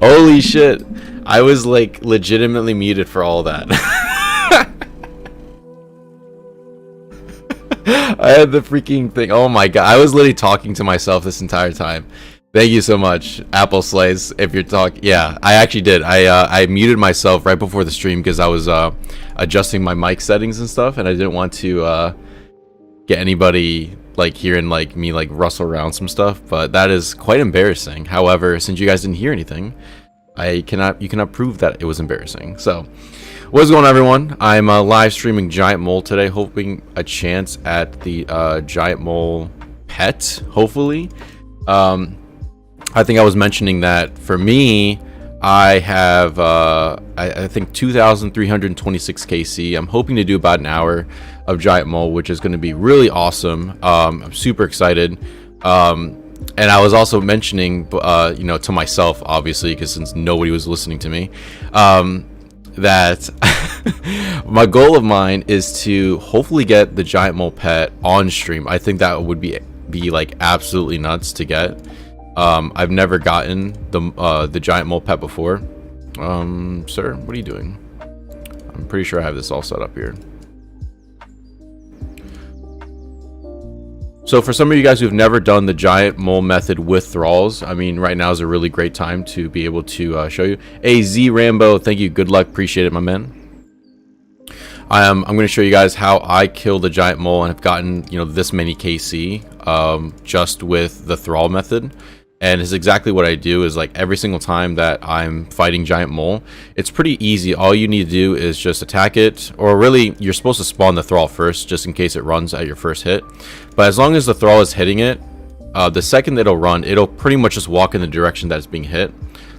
Holy shit. I was like legitimately muted for all that. I had the freaking thing. Oh my god. I was literally talking to myself this entire time. Thank you so much, Apple Slice. If you're talking, yeah, I actually did. I muted myself right before the stream because I was adjusting my mic settings and stuff, and I didn't want to get anybody like hearing like me like rustle around some stuff. But that is quite embarrassing. However, since you guys didn't hear anything, you cannot prove that it was embarrassing. So, what's going on, everyone? I'm live streaming Giant Mole today, hoping a chance at the Giant Mole pet. Hopefully. I think I was mentioning that for me, I have, I think 2,326 KC. I'm hoping to do about an hour of Giant Mole, which is going to be really awesome. I'm super excited. And I was also mentioning, you know, to myself, obviously, because since nobody was listening to me, that my goal of mine is to hopefully get the Giant Mole pet on stream. I think that would be like absolutely nuts to get. I've never gotten the Giant Mole pet before. Sir, what are you doing? I'm pretty sure I have this all set up here. So for some of you guys who've never done the Giant Mole method with Thralls, I mean, right now is a really great time to be able to show you. Hey, Z Rambo, thank you. Good luck. Appreciate it, my man. I'm going to show you guys how I kill the Giant Mole and have gotten, you know, this many KC just with the Thrall method. And it's exactly what I do is like every single time that I'm fighting Giant Mole, it's pretty easy. All you need to do is just attack it, or really you're supposed to spawn the Thrall first just in case it runs at your first hit. But as long as the Thrall is hitting it, the second it'll run, it'll pretty much just walk in the direction that it's being hit.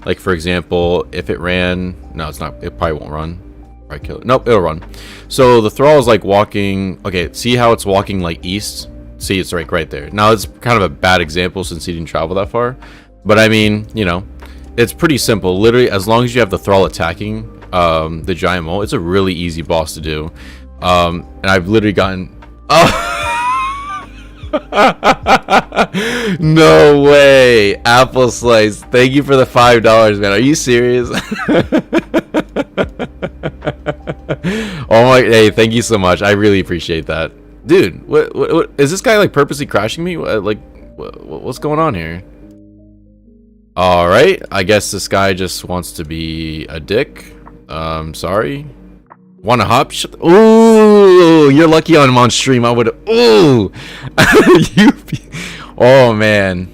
Like for example, if it ran, no, it's not, it probably won't run. Probably kill it. Nope, it'll run. So the Thrall is like walking, okay, see how it's walking like east? See, it's right there. Now it's kind of a bad example since he didn't travel that far, but I mean, you know, it's pretty simple. Literally, as long as you have the Thrall attacking the Giant Mole, it's a really easy boss to do. And I've literally gotten, oh, no way, Apple Slice. Thank you for the $5, man. Are you serious? Oh my, hey, thank you so much. I really appreciate that. Dude, what is this guy like purposely crashing me? Like, what's going on here? All right, I guess this guy just wants to be a dick. Sorry. Want to hop? Ooh, you're lucky I'm on stream. I would. Ooh, oh man,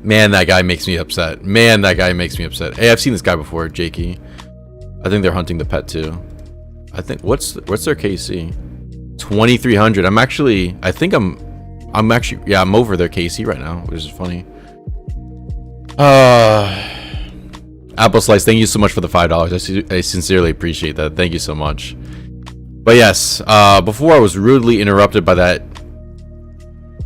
that guy makes me upset. Man, that guy makes me upset. Hey, I've seen this guy before, Jakey. I think they're hunting the pet too. I think what's their KC? 2,300. I'm actually, I think I'm actually, yeah, I'm over their KC right now, which is funny. Apple Slice, thank you so much for the $5. I sincerely appreciate that. Thank you so much. But yes, before I was rudely interrupted by that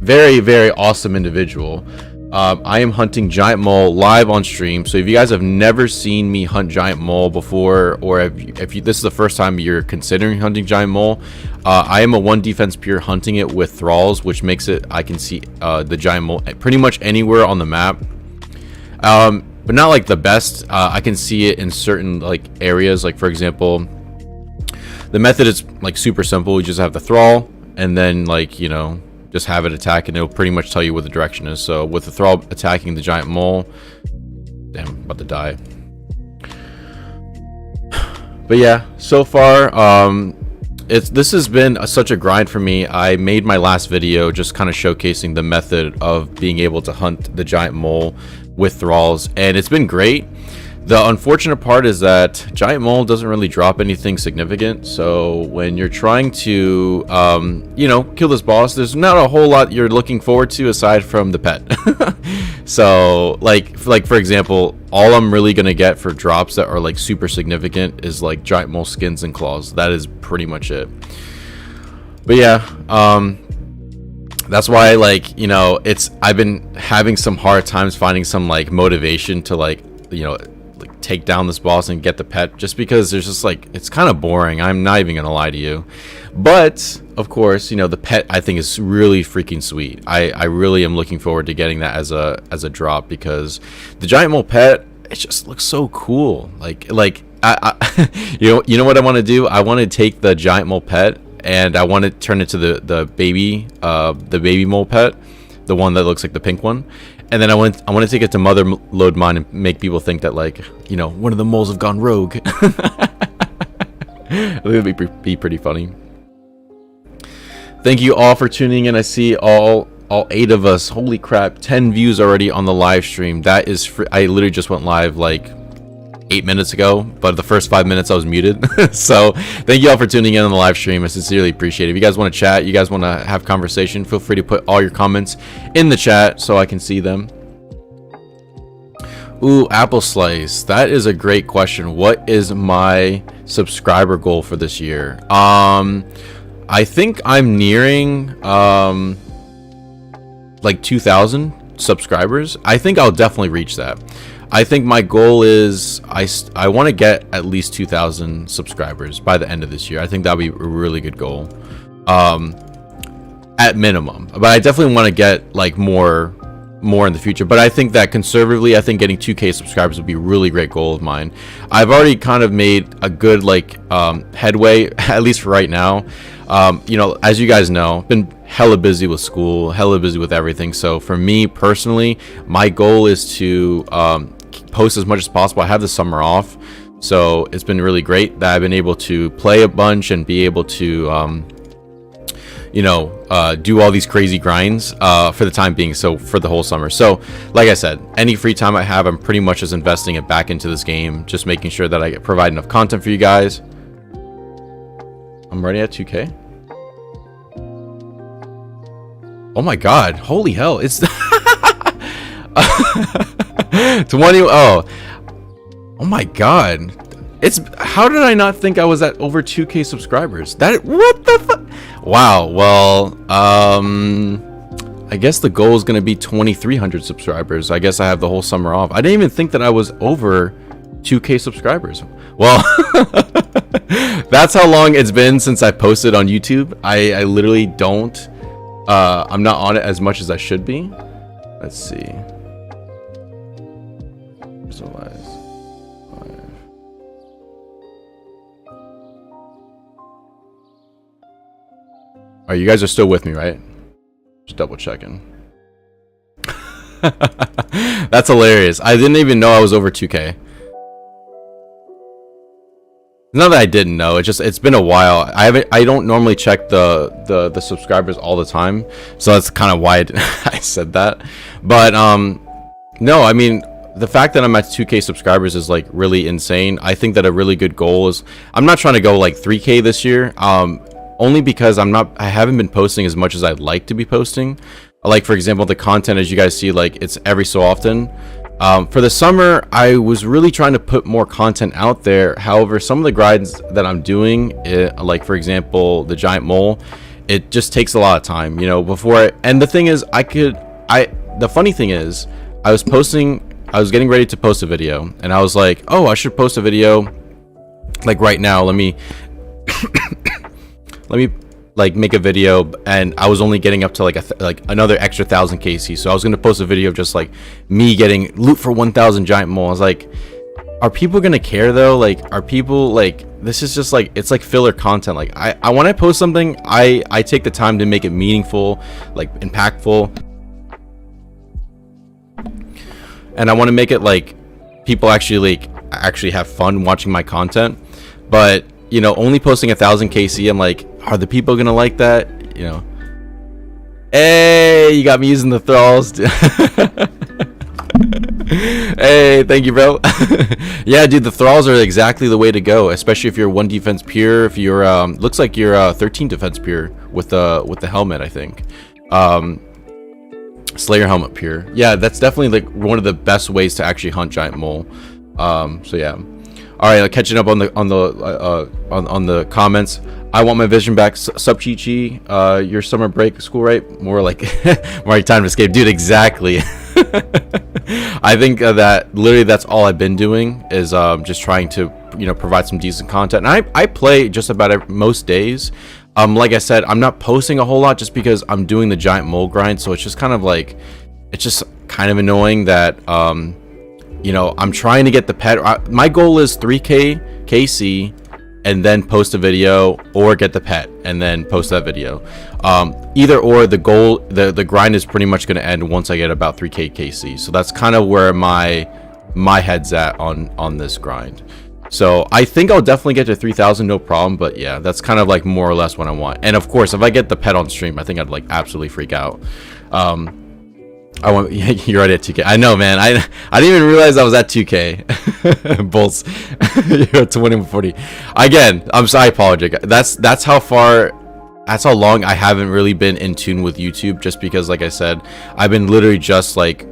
very, very awesome individual. I am hunting Giant Mole live on stream. So if you guys have never seen me hunt Giant Mole before, or if this is the first time you're considering hunting Giant Mole, I am a 1 defense pure hunting it with Thralls, which makes it I can see the Giant Mole pretty much anywhere on the map. But not like the best. I can see it in certain like areas. Like for example, the method is like super simple. You just have the Thrall, and then like, you know, just have it attack, and it'll pretty much tell you what the direction is. So with the Thrall attacking the Giant Mole, damn, I'm about to die. But yeah, so far, this has been such a grind for me. I made my last video just kind of showcasing the method of being able to hunt the Giant Mole with Thralls, and it's been great. The unfortunate part is that Giant Mole doesn't really drop anything significant. So when you're trying to, you know, kill this boss, there's not a whole lot you're looking forward to aside from the pet. So like for example, all I'm really gonna get for drops that are like super significant is like Giant Mole skins and claws. That is pretty much it. But yeah, that's why, like, you know, I've been having some hard times finding some like motivation to like, you know, like take down this boss and get the pet, just because there's just like, it's kind of boring. I'm not even gonna lie to you. But of course, you know, the pet I think is really freaking sweet. I really am looking forward to getting that as a drop, because the giant mole pet, it just looks so cool. Like I you know what I want to do? I want to take the giant mole pet and I want to turn it to the baby mole pet, the one that looks like the pink one. And then I want to take it to mother load mine and make people think that, like, you know, one of the moles have gone rogue. It would be pretty funny. Thank you all for tuning in. I see all 8 of us. Holy crap, 10 views already on the live stream. That is free. I literally just went live like 8 minutes ago, but the first 5 minutes I was muted. So thank you all for tuning in on the live stream. I sincerely appreciate it. If you guys want to chat, you guys want to have conversation, feel free to put all your comments in the chat so I can see them. Ooh, apple slice, that is a great question. What is my subscriber goal for this year? I think I'm nearing like 2,000 subscribers. I think I'll definitely reach that. I think my goal is I want to get at least 2,000 subscribers by the end of this year. I think that'll be a really good goal, at minimum. But I definitely want to get like more in the future. But I think that conservatively, I think getting 2K subscribers would be a really great goal of mine. I've already kind of made a good like headway, at least for right now. You know, as you guys know, been hella busy with school, hella busy with everything. So for me personally, my goal is to post as much as possible. I have the summer off, so it's been really great that I've been able to play a bunch and be able to you know, do all these crazy grinds for the time being, so for the whole summer. So like I said, any free time I have, I'm pretty much just investing it back into this game, just making sure that I provide enough content for you guys. I'm already at 2K. Oh my god, holy hell, it's 20. Oh my god, it's, how did I not think I was at over 2K subscribers? That, what the fuck? Wow. Well, I guess the goal is gonna be 2,300 subscribers. I guess I have the whole summer off. I didn't even think that I was over 2K subscribers. Well, that's how long it's been since I posted on YouTube. I literally don't. I'm not on it as much as I should be. Let's see. Alright, you guys are still with me, right? Just double checking. That's hilarious. I didn't even know I was over 2K. Not that I didn't know, it's been a while. I don't normally check the subscribers all the time, so that's kind of why I said that. But no, I mean, the fact that I'm at 2K subscribers is like really insane. I think that a really good goal is, I'm not trying to go like 3K this year, only because I haven't been posting as much as I'd like to be posting. Like, for example, the content, as you guys see, like, it's every so often. For the summer, I was really trying to put more content out there. However, some of the grinds that I'm doing, like for example, the giant mole, it just takes a lot of time, you know, and the thing is, the funny thing is, I was getting ready to post a video, and I was like, oh, I should post a video, like right now, let me like make a video, and I was only getting up to like another extra 1,000 KC, so I was gonna post a video of just like me getting loot for 1,000 giant mole. I was like, are people gonna care though? Like, are people like, this is just like, it's like filler content. Like, I when I post something, I take the time to make it meaningful, like impactful, and I want to make it like people actually have fun watching my content. But you know, only posting 1,000 KC, I'm like, are the people gonna like that? You know, hey, you got me using the thralls. Hey, thank you, bro. Yeah, dude, the thralls are exactly the way to go, especially if you're 1 defense pure. If you're looks like you're 13 defense pure with the helmet, I think. Slayer helmet pure. Yeah, that's definitely like one of the best ways to actually hunt giant mole. So yeah. All right, catching up on the comments. I want my vision back. Sup, Chichi? Your summer break, school, right? More like, more like time to escape, dude. Exactly. I think that literally that's all I've been doing is just trying to, you know, provide some decent content. And I play just about most days. Like I said, I'm not posting a whole lot just because I'm doing the giant mole grind, so it's just kind of like, it's just kind of annoying that you know, I'm trying to get the pet. My goal is 3k KC and then post a video, or get the pet and then post that video. Either or, the goal, the grind is pretty much going to end once I get about 3k KC. So that's kind of where my head's at on this grind. So I think I'll definitely get to 3,000, no problem. But yeah, that's kind of like more or less what I want. And of course, if I get the pet on stream, I think I'd like absolutely freak out. I want, you're right at 2k. I know, man. I didn't even realize I was at 2k. Bolts. You're at 2040. Again, I'm sorry. I apologize. That's how long I haven't really been in tune with YouTube. Just because, like I said, I've been literally just like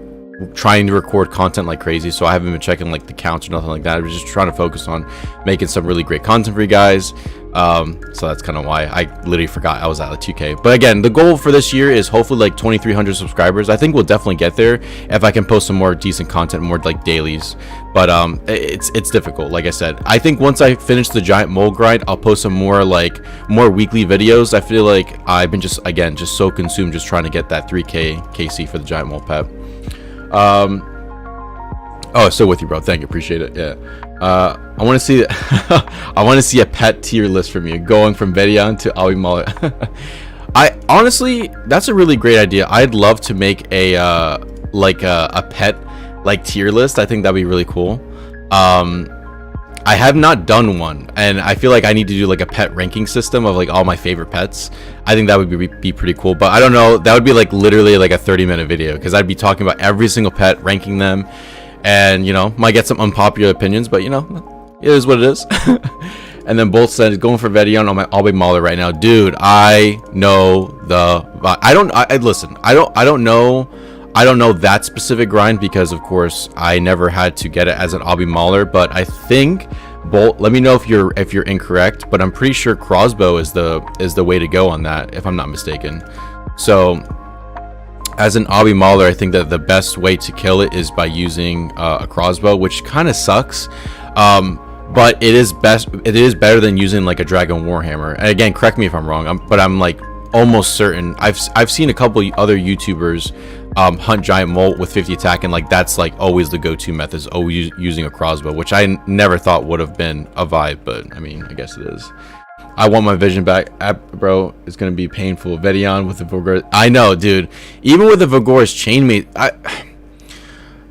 trying to record content like crazy, so I haven't been checking like the counts or nothing like that. I was just trying to focus on making some really great content for you guys. So that's kind of why I literally forgot I was at the 2k. But again, the goal for this year is hopefully like 2,300 subscribers. I think we'll definitely get there if I can post some more decent content, more like dailies. But it's difficult. Like I said, I think once I finish the giant mole grind, I'll post some more weekly videos. I feel like I've been just so consumed just trying to get that 3k KC for the giant mole pet. Oh, still with you, bro. Thank you, appreciate it. Yeah. I want to see I want to see a pet tier list from you, going from Vedion to Awi Mullet. I honestly, that's a really great idea. I'd love to make a pet like tier list. I think that'd be really cool. I have not done one, and I feel like I need to do like a pet ranking system of like all my favorite pets. I think that would be pretty cool, but I don't know, that would be like literally like a 30-minute video, because I'd be talking about every single pet, ranking them, and you know, might get some unpopular opinions, but you know, it is what it is. And then Bolt said, going for Vedion on my Albe Mauler right now. Dude, I know listen, I don't know that specific grind, because of course I never had to get it as an Albe Mauler, but I think Bolt, let me know if you're incorrect, but I'm pretty sure crossbow is the way to go on that, if I'm not mistaken. So as an Albe Mauler, I think that the best way to kill it is by using a crossbow, which kind of sucks. But it is better than using like a Dragon Warhammer. And again, correct me if I'm wrong, but I'm like almost certain I've seen a couple other YouTubers hunt giant mole with 50 attack, and like that's like always the go-to method, is always using a crossbow, which I never thought would have been a vibe, but I mean, I guess it is. I want my vision back, bro. It's gonna be painful. Vedion with the Vigor. I know, dude. Even with the Vigorous chainmate,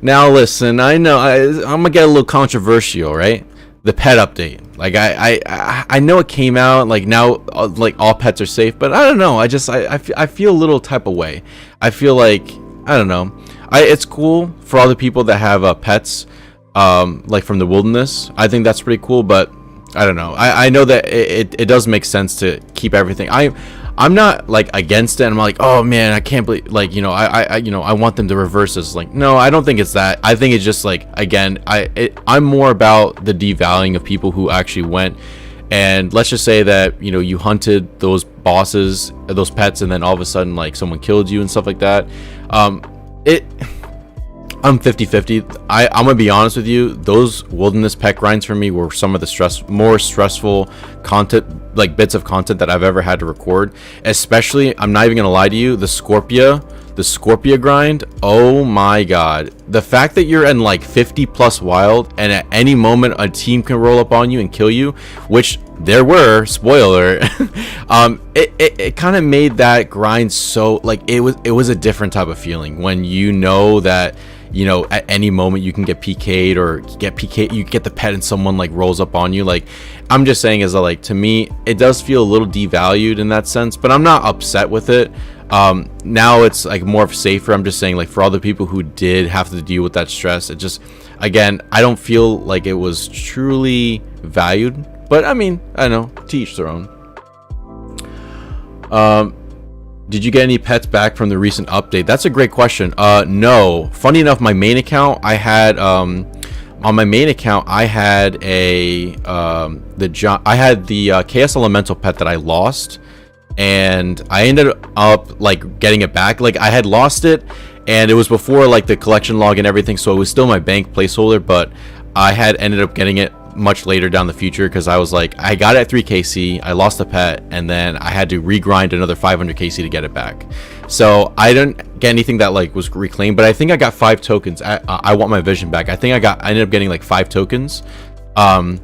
now listen, I know I'm gonna get a little controversial, right? The pet update, like I know it came out, like now like all pets are safe, but I don't know, I feel a little type of way. I feel like, I don't know, it's cool for all the people that have pets like from the wilderness. I think that's pretty cool, but I don't know, I know that it does make sense to keep everything. I'm not like against it. I'm like, oh man, I can't believe, like, you know, I want them to reverse this. Like, no, I don't think it's that. I think it's just like, again, I'm more about the devaluing of people who actually went, and let's just say that, you know, you hunted those bosses, those pets, and then all of a sudden like someone killed you and stuff like that. I'm 50-50. I'm gonna be honest with you, those wilderness pet grinds for me were some of the more stressful content, like bits of content that I've ever had to record. Especially, I'm not even gonna lie to you, the Scorpia grind. Oh my god, the fact that you're in like 50 plus wild, and at any moment a team can roll up on you and kill you, which there were, spoiler. It kind of made that grind so, like, it was a different type of feeling when you know that, you know, at any moment you can get PK'd or you get the pet and someone like rolls up on you. Like, I'm just saying, is that, like, to me it does feel a little devalued in that sense, but I'm not upset with it. Now it's like more safer. I'm just saying, like, for all the people who did have to deal with that stress, it just, again, I don't feel like it was truly valued. But I mean, I don't know, to each their own. Did you get any pets back from the recent update? That's a great question. No. Funny enough, my main account, I had on my main account, I had the KS Elemental pet that I lost, and I ended up like getting it back. Like, I had lost it, and it was before like the collection log and everything, so it was still my bank placeholder, but I had ended up getting it much later down the future because I was like, I got it at 3kc, I lost the pet, and then I had to regrind another 500kc to get it back. So I didn't get anything that like was reclaimed, but I think I got 5 tokens. I want my vision back. I think I ended up getting like 5 tokens. I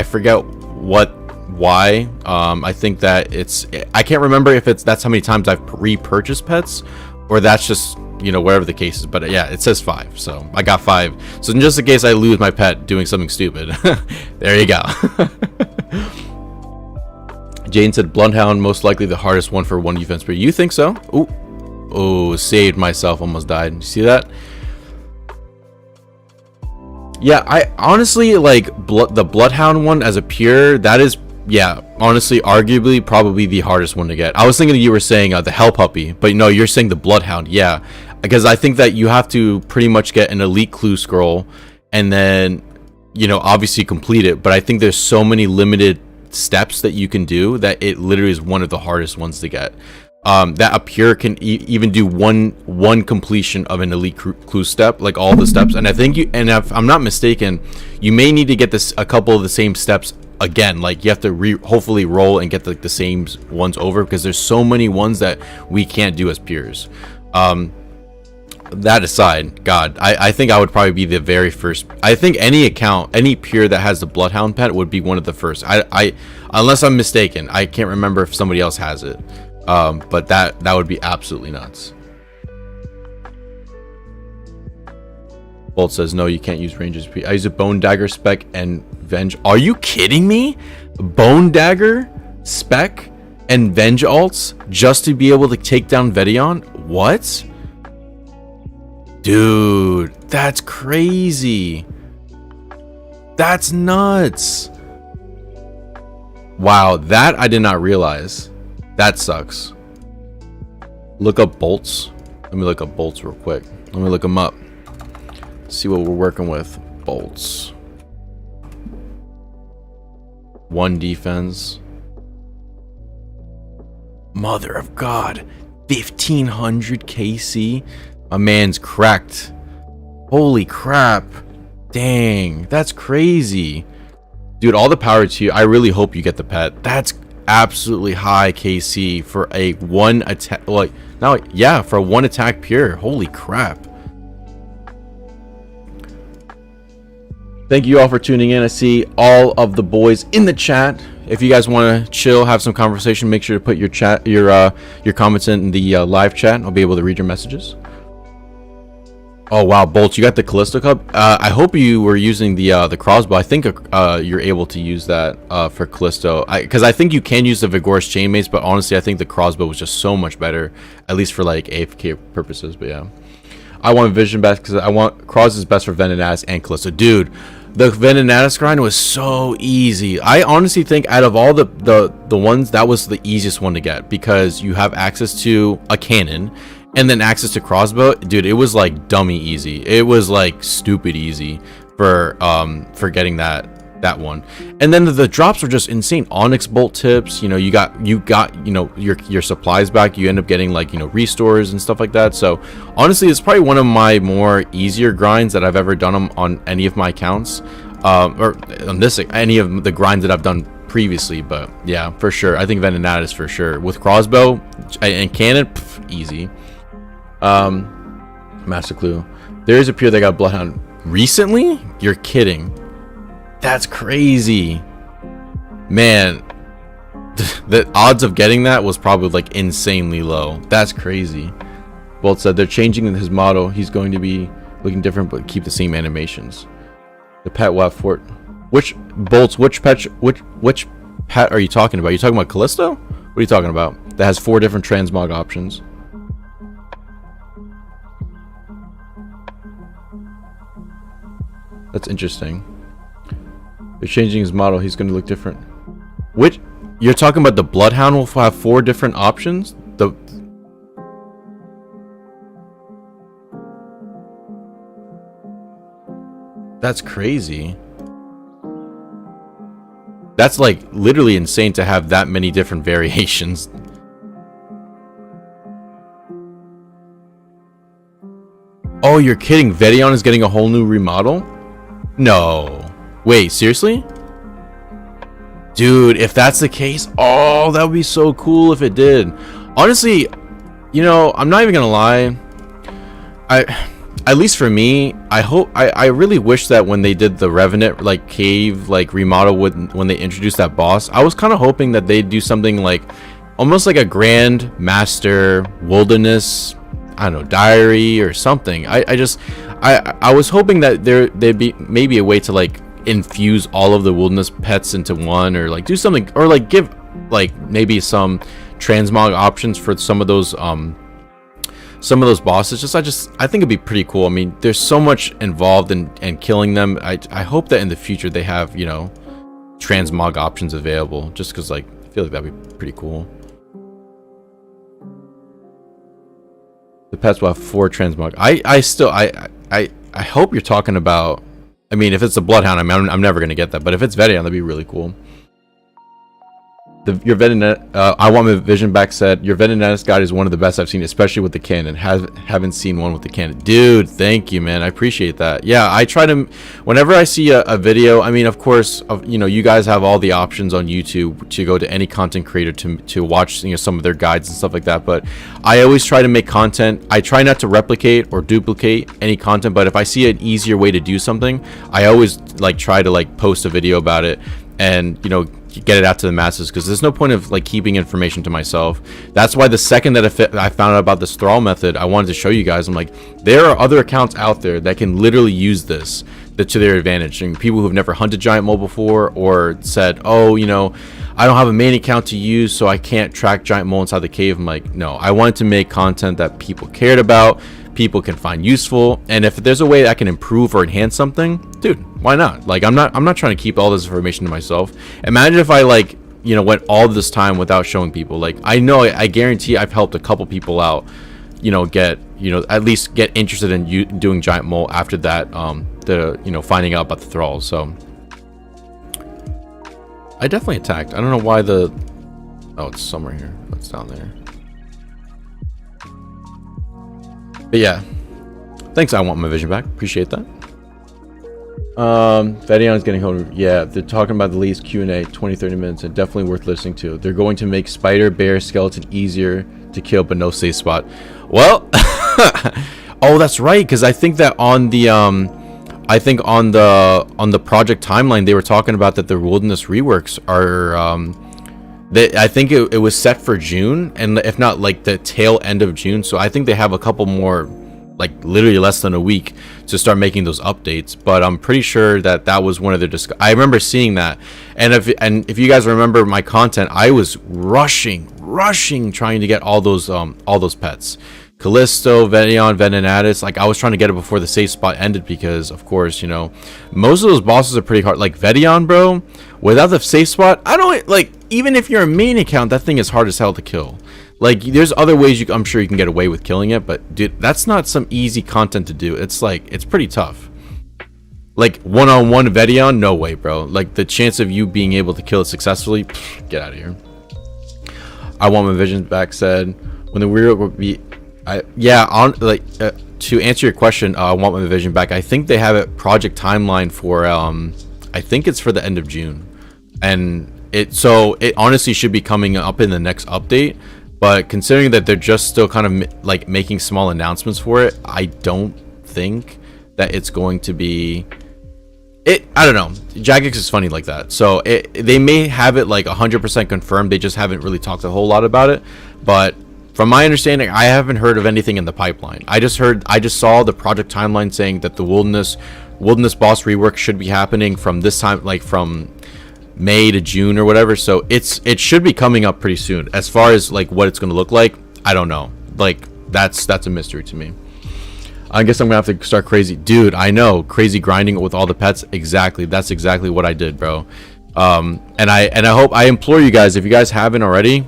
forget why. I think that I can't remember if that's how many times I've repurchased pets, or that's just, you know, whatever the case is. But yeah, it says 5, so I got 5. So just in case I lose my pet doing something stupid, there you go. Jane said Bloodhound most likely the hardest one for 1 defense per. You think so? Oh, saved myself, almost died. You see that? Yeah, I honestly like the Bloodhound one as a pure. That is, yeah, honestly, arguably probably the hardest one to get. I was thinking you were saying the Hell Puppy, but no, you're saying the Bloodhound. Yeah, because I think that you have to pretty much get an elite clue scroll and then, you know, obviously complete it. But I think there's so many limited steps that you can do that it literally is one of the hardest ones to get. That a pure can even do one completion of an elite clue step, like all the steps. And I think if I'm not mistaken, you may need to get a couple of the same steps again. Like you have to hopefully roll and get the same ones over, because there's so many ones that we can't do as pures. That aside, God, I think I would probably be the very first. I think any pure that has the Bloodhound pet would be one of the first. I unless I'm mistaken, I can't remember if somebody else has it. But that would be absolutely nuts. Bolt says no, you can't use ranges. I use a Bone Dagger spec and Venge. Are you kidding me? Bone Dagger spec and Venge alts just to be able to take down Vedion? What? Dude, that's crazy. That's nuts. Wow, that I did not realize. That sucks. Look up bolts. Let me look up bolts real quick. Let me look them up. See what we're working with. Bolts. 1 defense. Mother of God. 1500 KC. My man's cracked. Holy crap. Dang. That's crazy. Dude, all the power to you. I really hope you get the pet. That's absolutely high KC for a 1 attack. Like, no, yeah, for a 1 attack pure. Holy crap. Thank you all for tuning in. I see all of the boys in the chat. If you guys want to chill, have some conversation, make sure to put your comments in the live chat. I'll be able to read your messages. Oh wow, Bolts, you got the Callisto Cup. I hope you were using the crossbow. I think you're able to use that for Callisto, because I think you can use the Vigorous Chainmates, but honestly I think the crossbow was just so much better, at least for like AFK purposes. But yeah, I want Vision best because I want Cross is best for Venenatis and Callisto. Dude, the Venenatis grind was so easy. I honestly think out of all the ones, that was the easiest one to get, because you have access to a cannon and then access to crossbow. Dude, it was like dummy easy. It was like stupid easy for getting that one. And then the drops were just insane. Onyx bolt tips, you know, you got you know, your supplies back. You end up getting like, you know, restores and stuff like that. So honestly, it's probably one of my more easier grinds that I've ever done on any of my accounts, or on this, any of the grinds that I've done previously. But yeah, for sure, I think Venenatis for sure with crossbow and cannon, easy. Master Clue. There is a pure that got Bloodhound recently? You're kidding. That's crazy. Man, the odds of getting that was probably like insanely low. That's crazy. Bolt said they're changing his motto. He's going to be looking different but keep the same animations. The pet will have which pet are you talking about? Are you talking about Callisto? What are you talking about? That has 4 different transmog options. That's interesting. They're changing his model. He's going to look different. Which you're talking about? The Bloodhound will have 4 different options. That's crazy. That's like literally insane to have that many different variations. Oh, you're kidding. Vedion is getting a whole new remodel? No. Wait, seriously? Dude, if that's the case, oh, that would be so cool if it did. Honestly, you know, I'm not even gonna lie. At least for me, I really wish that when they did the Revenant like cave like remodel when they introduced that boss, I was kind of hoping that they'd do something like almost like a Grand Master Wilderness, I don't know, diary or something. I was hoping that there'd be maybe a way to like infuse all of the wilderness pets into one, or like do something, or like give like maybe some transmog options for some of those bosses. I think it'd be pretty cool. I mean, there's so much involved in killing them. I hope that in the future they have, you know, transmog options available, just because like I feel like that'd be pretty cool. The pets will have 4 transmog. I hope you're talking about, I mean, if it's a bloodhound, I'm never gonna get that, but if it's Vedion, that'd be really cool. Your Vetenet, I want my vision back said, your Vetenetis guide is one of the best I've seen, especially with the cannon. Haven't seen one with the cannon. Dude, thank you, man. I appreciate that. Yeah, I try to, whenever I see a video, I mean, of course, you know, you guys have all the options on YouTube to go to any content creator to watch, you know, some of their guides and stuff like that. But I always try to make content. I try not to replicate or duplicate any content, but if I see an easier way to do something, I always like try to like post a video about it and, you know, get it out to the masses, because there's no point of like keeping information to myself. That's why the second that I found out about this Thrall method, I wanted to show you guys. I'm like, there are other accounts out there that can literally use this to their advantage, and people who've never hunted giant mole before, or said, oh, you know, I don't have a main account to use, so I can't track giant mole inside the cave. I'm like, no, I wanted to make content that people cared about, people can find useful, and if there's a way that I can improve or enhance something, dude, why not? Like, I'm not trying to keep all this information to myself. Imagine if I, like, you know, went all this time without showing people. Like, I know, I guarantee I've helped a couple people out, you know, get, you know, at least get interested in doing giant mole after that, you know, finding out about the Thralls. So I definitely attacked. I don't know why oh, it's somewhere here. It's down there. But yeah, thanks. I want my vision back. Appreciate that. Vedion's getting home. Yeah, they're talking about the Lee's Q&A, 20-30 minutes, and definitely worth listening to. They're going to make spider, bear, skeleton easier to kill, but no safe spot. Well, oh, that's right, because I think that on the on the project timeline, they were talking about that the wilderness reworks are I think it was set for June, and if not like the tail end of June. So I think they have a couple more, like literally less than a week to start making those updates. But I'm pretty sure that was one of their I remember seeing that. And if you guys remember my content, I was rushing trying to get all those pets. Callisto, Vedion, Venenatis, like I was trying to get it before the safe spot ended, because of course, you know, most of those bosses are pretty hard. Like Vedion, bro, without the safe spot, I don't, like, even if you're a main account, that thing is hard as hell to kill. Like, there's other ways I'm sure you can get away with killing it, but dude, that's not some easy content to do. It's like, it's pretty tough. Like one-on-one Vedion, no way, bro. Like the chance of you being able to kill it successfully, get out of here. I want my vision back said, when the rework would be, yeah, on like to answer your question, I want my vision back. I think they have a project timeline for I think it's for the end of June, and it honestly should be coming up in the next update. But considering that they're just still kind of like making small announcements for it, I don't think that it's going to be I don't know. Jagex is funny like that, so they may have it like 100% confirmed. They just haven't really talked a whole lot about it. But from my understanding, I haven't heard of anything in the pipeline. I just saw the project timeline saying that the wilderness boss rework should be happening from this time, like from May to June or whatever. So it should be coming up pretty soon. As far as like what it's going to look like, I don't know. Like that's a mystery to me. I guess I'm gonna have to start crazy, dude. I know, crazy grinding with all the pets. Exactly, that's exactly what I did, bro. And I implore you guys, if you guys haven't already,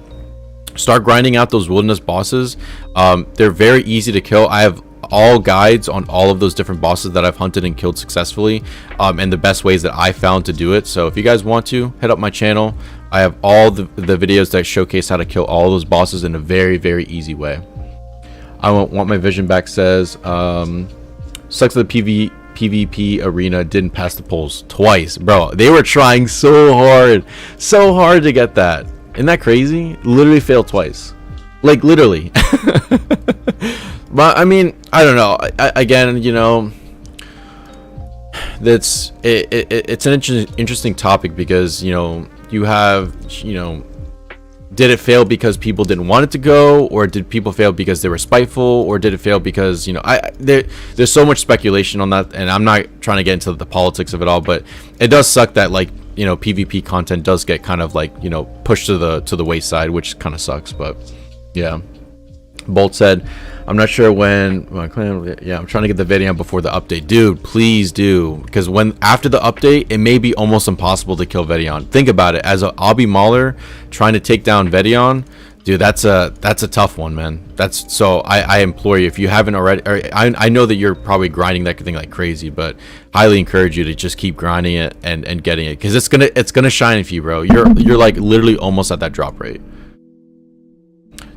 start grinding out those wilderness bosses. They're very easy to kill. I have all guides on all of those different bosses that I've hunted and killed successfully, and the best ways that I found to do it. So if you guys want to, head up my channel. I have all the videos that showcase how to kill all those bosses in a very, very easy way. I want my vision back says, Sucks that the PvP arena didn't pass the polls twice, bro. They were trying so hard to get that. Isn't that crazy? Literally failed twice, like literally. But I mean, I don't know. Again, you know, it's an interesting topic because, you know, you have, you know, did it fail because people didn't want it to go, or did people fail because they were spiteful, or did it fail because, you know, there's so much speculation on that, and I'm not trying to get into the politics of it all, but it does suck that, like, you know, PvP content does get kind of like, you know, pushed to the wayside, which kind of sucks. But yeah, Bolt said, I'm not sure when. Yeah, I'm trying to get the Vedion before the update, dude. Please do, because when after the update, it may be almost impossible to kill Vedion. Think about it, as a obby mauler trying to take down Vedion, dude. That's a tough one, man. That's so. I implore you, if you haven't already. Or I know that you're probably grinding that thing like crazy, but highly encourage you to just keep grinding it and getting it, because it's gonna shine for you, bro. You're like literally almost at that drop rate.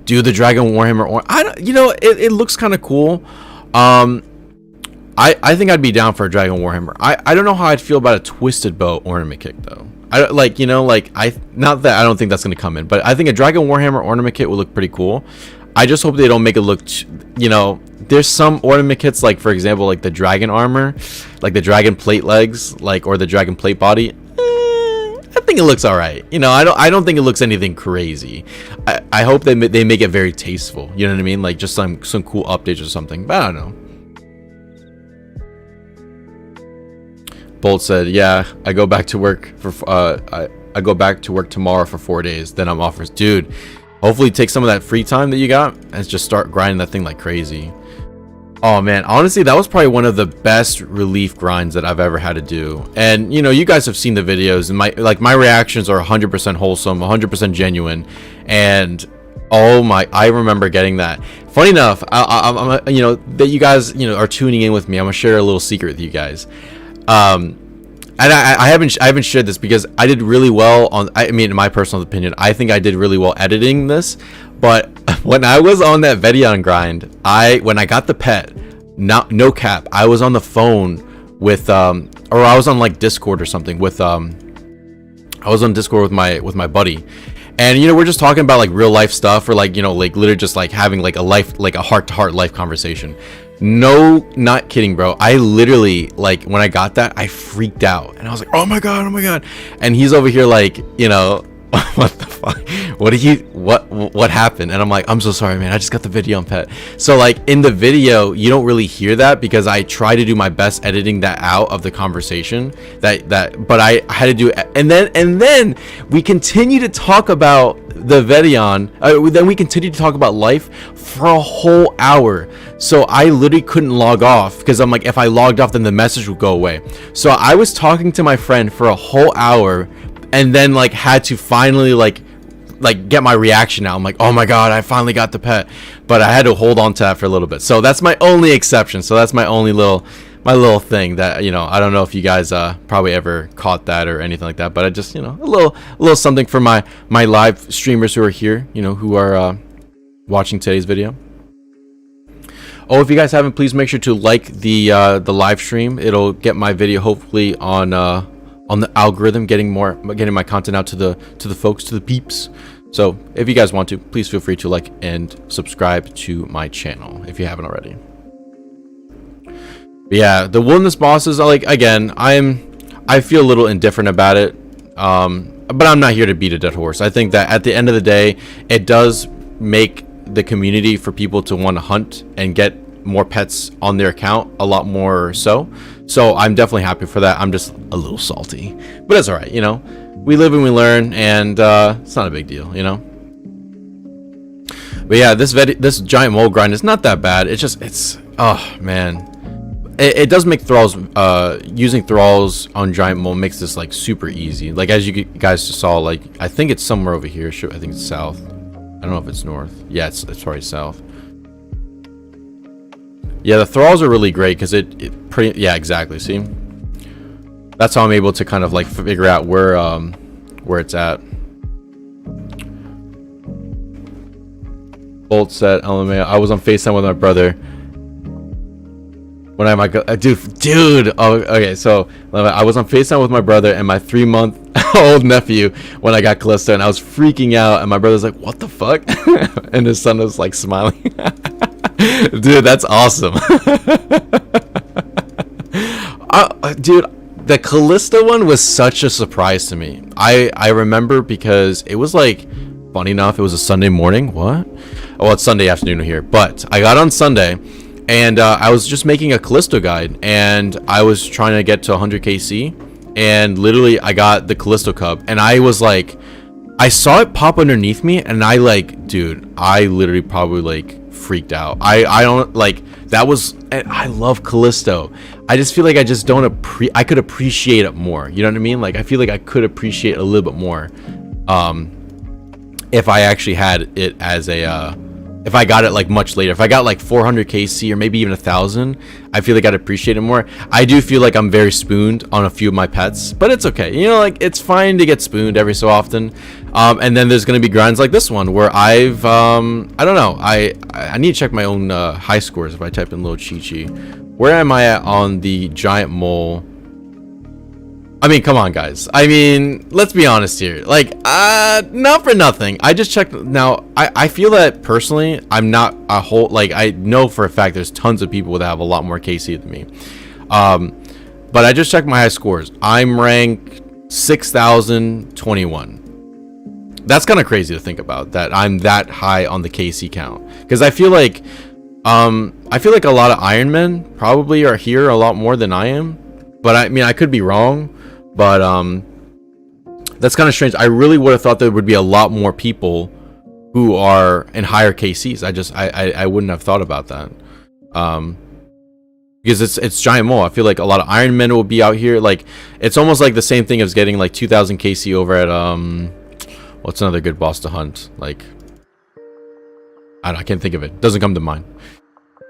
Do the Dragon Warhammer, or I don't, you know, it looks kind of cool. I think I'd be down for a Dragon Warhammer. I don't know how I'd feel about a Twisted Bow ornament kit though. I like, you know, like, not that I don't think that's gonna come in, but I think a Dragon Warhammer ornament kit would look pretty cool. I just hope they don't make it look, you know, there's some ornament kits, like for example, like the dragon armor, like the dragon plate legs, like, or the dragon plate body. I think it looks all right. You know, I don't think it looks anything crazy. I hope they make it very tasteful. You know what I mean? Like just some cool updates or something. But I don't know. Bolt said, "Yeah, I go back to work for I go back to work tomorrow for 4 days. Then I'm off for, dude. Hopefully take some of that free time that you got and just start grinding that thing like crazy." Oh man, honestly, that was probably one of the best relief grinds that I've ever had to do. And you know, you guys have seen the videos, and my reactions are 100% wholesome, 100% genuine. And oh my, I remember getting that. Funny enough, I'm you know, that you guys, you know, are tuning in with me. I'm gonna share a little secret with you guys. And I haven't shared this because I did really well on, I mean, in my personal opinion, I think I did really well editing this. But when I was on that Vedion grind, when I got the pet, no cap, I was on the phone with or I was on like Discord or something with I was on Discord with my buddy, and you know, we're just talking about like real life stuff, or like, you know, like literally just like having like a heart-to-heart life conversation. No, not kidding, bro. I literally, like, when I got that, I freaked out, and I was like, oh my god. And he's over here like, you know, what the fuck, what happened? And I'm like, I'm so sorry, man, I just got the video on pet. So like in the video, you don't really hear that because I try to do my best editing that out of the conversation, but I had to do it. And then we continue to talk about the Vedion, then we continue to talk about life for a whole hour. So I literally couldn't log off because I'm like, if I logged off, then the message would go away. So I was talking to my friend for a whole hour, and then like had to finally like get my reaction out. I'm like, oh my god, I finally got the pet, but I had to hold on to that for a little bit. So that's my only exception. So that's my only little thing that, you know, I don't know if you guys probably ever caught that or anything like that, but I just, you know, a little something for my live streamers who are here, you know, who are watching today's video. Oh, if you guys haven't, please make sure to like the live stream. It'll get my video hopefully on the algorithm, getting my content out to the folks, to the peeps. So if you guys want to, please feel free to like and subscribe to my channel if you haven't already. But yeah, the wilderness bosses, like, again, I feel a little indifferent about it, but I'm not here to beat a dead horse. I think that at the end of the day, it does make the community for people to want to hunt and get more pets on their account a lot more so I'm definitely happy for that. I'm just a little salty, but it's all right, you know, we live and we learn, and it's not a big deal, you know. But yeah, this giant mole grind is not that bad. It's oh man, it does make thralls, using thralls on giant mole makes this like super easy. Like, as you guys just saw, like, I think it's somewhere over here. I think it's south. I don't know if it's north. Yeah, it's probably south. Yeah, the thralls are really great because it pretty, yeah, exactly. See, that's how I'm able to kind of like figure out where it's at. Bolt said, LMAO, I was on FaceTime with my brother when when I might go, dude. Oh, okay. So I was on FaceTime with my brother and my 3-month-old nephew when I got Callisto, and I was freaking out. And my brother's like, "What the fuck?" And his son was like smiling. Dude, that's awesome. Dude, the Callisto one was such a surprise to me. I remember because it was like, funny enough, it was a Sunday morning. What? Well, it's Sunday afternoon here, but I got on Sunday. And I was just making a Callisto guide, and I was trying to get to 100 KC, and literally I got the Callisto Cub, and I was like, I saw it pop underneath me, and I like, dude, I literally probably like freaked out. I don't like, that was, I love Callisto. I just feel like I just don't I could appreciate it more. You know what I mean? Like, I feel like I could appreciate it a little bit more if I actually had it as a if I got it like much later. If I got like 400 KC or maybe even 1,000, I feel like I'd appreciate it more. I do feel like I'm very spooned on a few of my pets, but it's okay. You know, like, it's fine to get spooned every so often. And then there's going to be grinds like this one where I've, I don't know. I need to check my own high scores if I type in little Chichi. Where am I at on the giant mole? I mean, come on, guys. I mean, let's be honest here. Like, not for nothing. I just checked. Now, I feel that personally, I'm not a whole, like, I know for a fact there's tons of people that have a lot more KC than me. But I just checked my high scores. I'm ranked 6,021. That's kind of crazy to think about, that I'm that high on the KC count. Because I feel like a lot of Iron Men probably are here a lot more than I am. But I mean, I could be wrong. But that's kind of strange. I really would have thought there would be a lot more people who are in higher KCs. I wouldn't have thought about that. Because it's giant mole. I feel like a lot of Iron Men will be out here. Like, it's almost like the same thing as getting like 2,000 KC over at what's another good boss to hunt? Like, I can't think of it. Doesn't come to mind.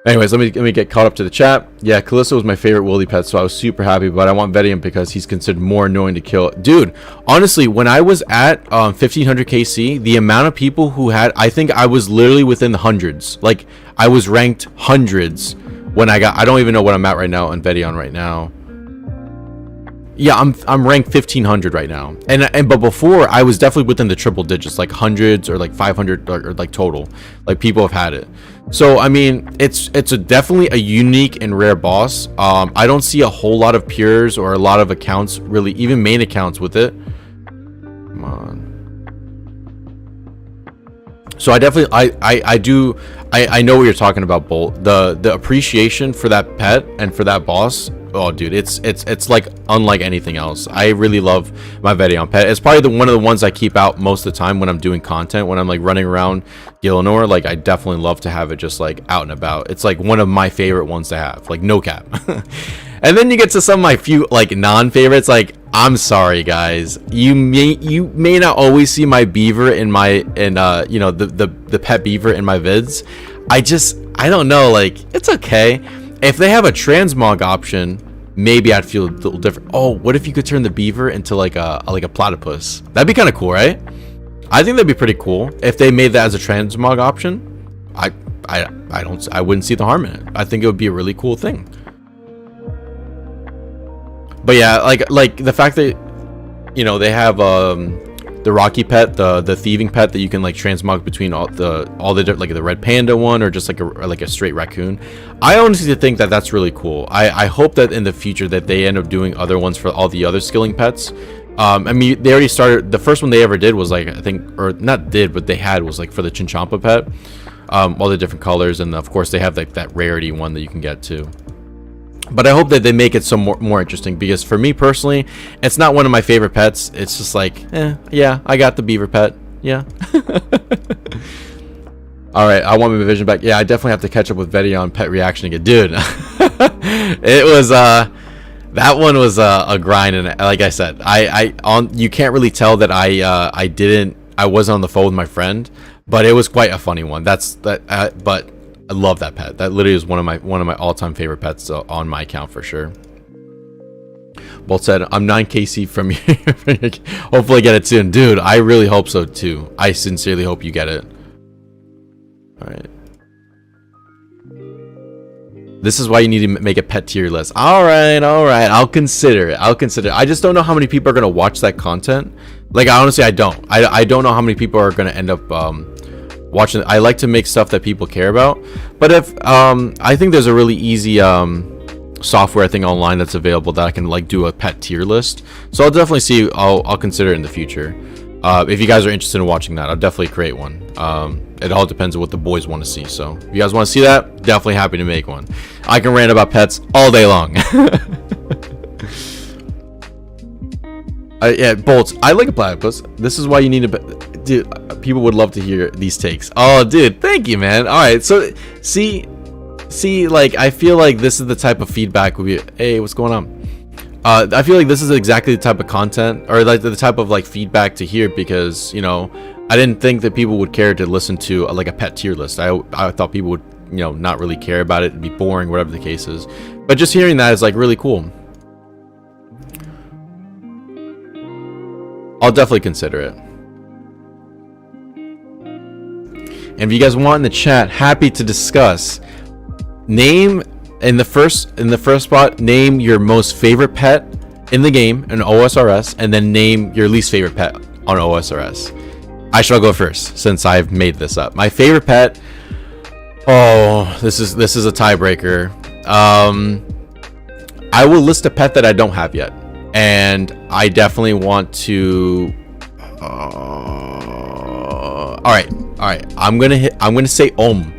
Anyways, let me get caught up to the chat. Yeah, Callisto was my favorite Willy pet, so I was super happy, but I want Vedium because he's considered more annoying to kill. Dude, honestly, when I was at 1,500 KC, the amount of people who had, I think I was literally within the hundreds. Like, I was ranked hundreds when I don't even know what I'm at right now on Vedion right now. Yeah, I'm ranked 1,500 right now, but before I was definitely within the triple digits, like hundreds or like 500 or like total, like people have had it. So I mean, it's definitely a unique and rare boss. I don't see a whole lot of pures or a lot of accounts, really, even main accounts with it. Come on. So I definitely I know what you're talking about, Bolt. The appreciation for that pet and for that boss. Oh, dude, it's like unlike anything else. I really love my Vedion pet. It's probably one of the ones I keep out most of the time when I'm doing content, when I'm like running around Gillinor. Like, I definitely love to have it just like out and about. It's like one of my favorite ones to have, like, no cap. And then you get to some of my few like non-favorites. Like, I'm sorry, guys, you may not always see my beaver in my you know, the pet beaver in my vids. I don't know, like, it's okay. If they have a transmog option, maybe I'd feel a little different. Oh, what if you could turn the beaver into like a platypus? That'd be kind of cool, right? I think that'd be pretty cool if they made that as a transmog option. I wouldn't see the harm in it. I think it would be a really cool thing. But yeah, like the fact that, you know, they have the Rocky pet, the thieving pet that you can like transmog between all the like the red panda one or just like a straight raccoon. I honestly think that that's really cool. I hope that in the future that they end up doing other ones for all the other skilling pets. I mean, they already started. The first one they ever did was like, I think, or not did, but they had was like for the Chinchampa pet, all the different colors, and of course they have like that rarity one that you can get too. But I hope that they make it some more interesting, because for me personally, it's not one of my favorite pets. It's just like, yeah, I got the beaver pet. Yeah. All right, I want my vision back. Yeah, I definitely have to catch up with Vedion pet reaction again, dude. It was that one was a grind, and like I said, you can't really tell that I wasn't on the phone with my friend, but it was quite a funny one. But I love that pet. That literally is one of my all-time favorite pets on my account for sure. Bolt said, I'm 9 KC from you. Hopefully get it soon. Dude, I really hope so too. I sincerely hope you get it. Alright. This is why you need to make a pet tier list. All right, I'll consider it. I just don't know how many people are gonna watch that content. Like, honestly, I don't. I don't know how many people are gonna end up watching. I like to make stuff that people care about. But if I think there's a really easy software thing online that's available that I can like do a pet tier list. So I'll definitely see. I'll consider it in the future. If you guys are interested in watching that, I'll definitely create one. It all depends on what the boys want to see. So if you guys want to see that, definitely happy to make one. I can rant about pets all day long. Yeah, Bolts. I like a platypus. This is why you need a dude. People would love to hear these takes. Oh, dude, thank you, man. All right, so see, like I feel like this is the type of feedback would be. Hey, what's going on? I feel like this is exactly the type of content or like the type of like feedback to hear, because, you know, I didn't think that people would care to listen to like a pet tier list. I thought people would, you know, not really care about it. It'd be boring, whatever the case is. But just hearing that is like really cool. I'll definitely consider it. And if you guys want in the chat, happy to discuss. Name in the first spot, name your most favorite pet in the game in OSRS, and then name your least favorite pet on OSRS. I shall go first since I've made this up. My favorite pet. Oh, this is a tiebreaker. I will list a pet that I don't have yet, and I definitely want to. All right. I'm gonna say Om.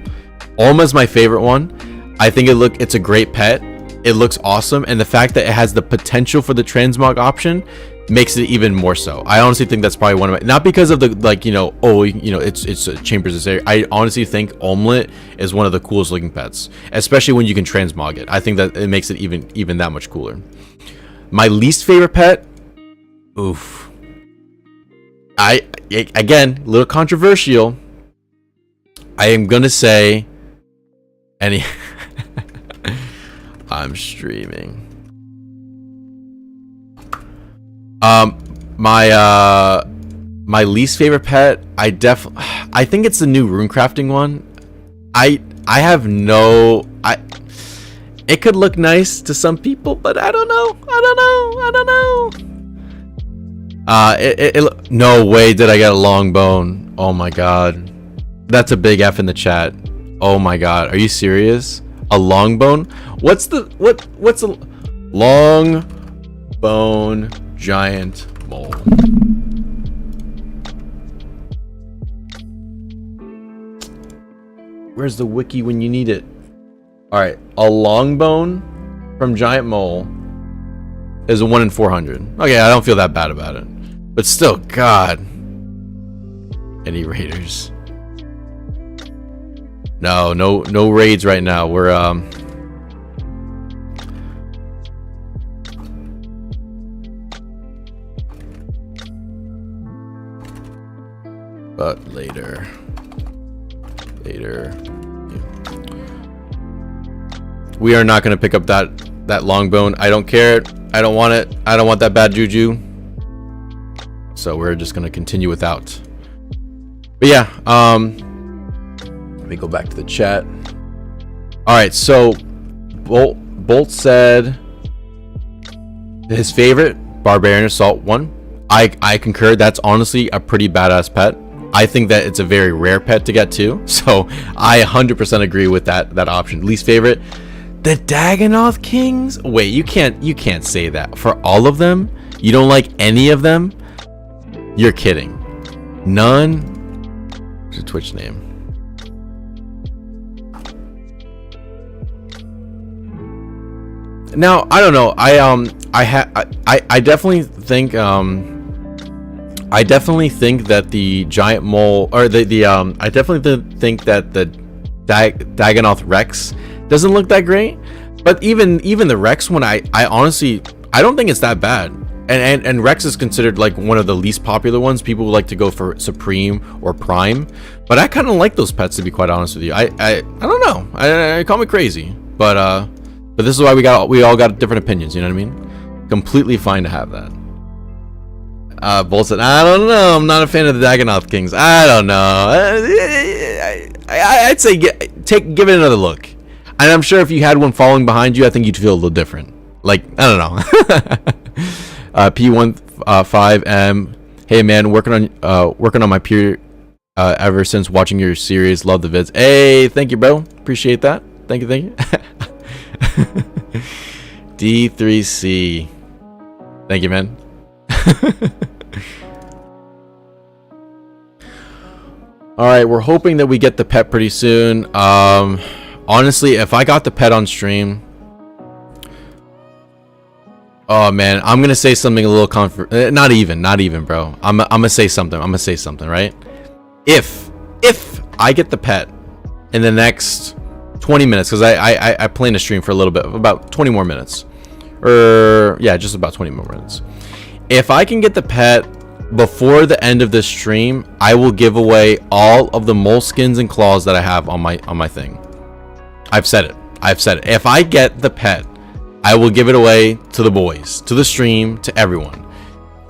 Om is my favorite one. I think it's a great pet. It looks awesome, and the fact that it has the potential for the transmog option makes it even more so. I honestly think that's probably one of my, not because of the like, you know, it's Chambers' area. I honestly think Omlet is one of the coolest looking pets, especially when you can transmog it. I think that it makes it even that much cooler. My least favorite pet, oof. Again, a little controversial. I am gonna say any. I'm streaming. My least favorite pet, I think it's the new runecrafting one. It could look nice to some people, but I don't know. No way did I get a long bone. Oh my god. That's a big F in the chat. Oh my god. Are you serious? A long bone? What's a long bone giant mole? Where's the wiki when you need it? Alright, a long bone from giant mole is a 1 in 400. Okay, I don't feel that bad about it. But still, god. Any raiders? No raids right now. We're but later. We are not going to pick up that long bone. I don't care. I don't want it. I don't want that bad juju. So we're just going to continue without. But yeah, let me go back to the chat. All right, so Bolt said his favorite Barbarian Assault 1. I concur. That's honestly a pretty badass pet. I think that it's a very rare pet to get too. So I 100% agree with that option. Least favorite, the Dagonoth Kings. Wait, you can't say that for all of them. You don't like any of them? You're kidding. None. What's your Twitch name? Now I don't know. I definitely think that the giant mole or I definitely think that the Dagonoth Rex doesn't look that great. But even the Rex one, I honestly don't think it's that bad. And Rex is considered like one of the least popular ones. People would like to go for Supreme or Prime, but I kind of like those pets, to be quite honest with you. I don't know. I call me crazy, but this is why we all got different opinions. You know what I mean? Completely fine to have that. Bolt said, I don't know. I'm not a fan of the Dagonoth Kings. I don't know. I'd say give it another look. And I'm sure if you had one falling behind you, I think you'd feel a little different. Like, I don't know. P15M. Hey man, working on my peer ever since watching your series. Love the vids. Hey, thank you, bro. Appreciate that. Thank you. D3C. Thank you, man. All right, we're hoping that we get the pet pretty soon. Honestly, if I got the pet on stream, oh man, I'm gonna say something a little not even, bro. I'm gonna say something. Right? If I get the pet in the next 20 minutes, because I plan to stream for a little bit, about 20 more minutes, or yeah, just about 20 more minutes. If I can get the pet before the end of this stream, I will give away all of the mole skins and claws that I have on my thing. I've said it. If I get the pet, I will give it away to the boys, to the stream, to everyone.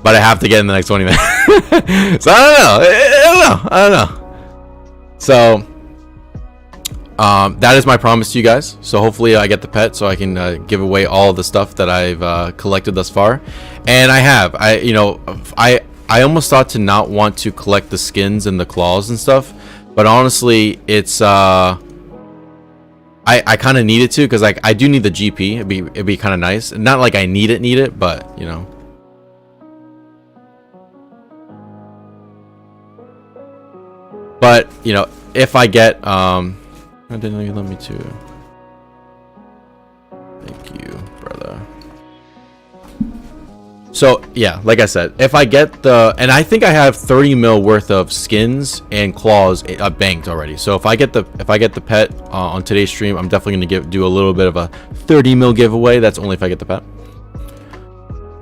But I have to get in the next 20 minutes. So I don't know. So that is my promise to you guys. So hopefully I get the pet so I can give away all of the stuff that I've collected thus far. And I have. I almost thought to not want to collect the skins and the claws and stuff, but honestly, it's I kind of needed to, because like I do need the GP. It'd be kind of nice. Not like I need it, but you know. But you know, if I get I didn't even let me to. Thank you, brother. So yeah, like I said, if I get and I think I have 30 mil worth of skins and claws banked already. So if I get the pet on today's stream, I'm definitely gonna do a little bit of a 30 mil giveaway. That's only if I get the pet.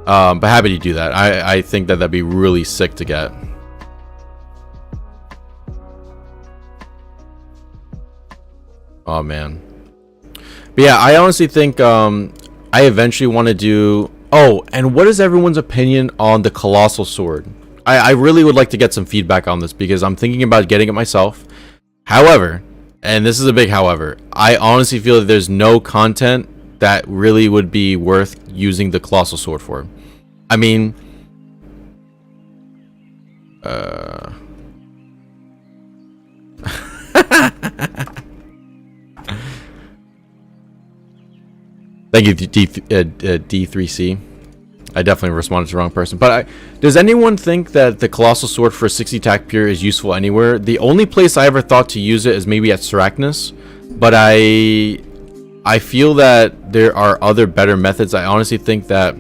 But happy to do that. I think that'd be really sick to get. Oh man. But yeah, I honestly think I eventually want to do. Oh, and what is everyone's opinion on the Colossal Sword? I really would like to get some feedback on this, because I'm thinking about getting it myself. However, and this is a big however, I honestly feel that there's no content that really would be worth using the Colossal Sword for. I mean, thank you, D3C. I definitely responded to the wrong person. But does anyone think that the Colossal Sword for 60 attack pure is useful anywhere? The only place I ever thought to use it is maybe at Sarachnis. But I feel that there are other better methods. I honestly think that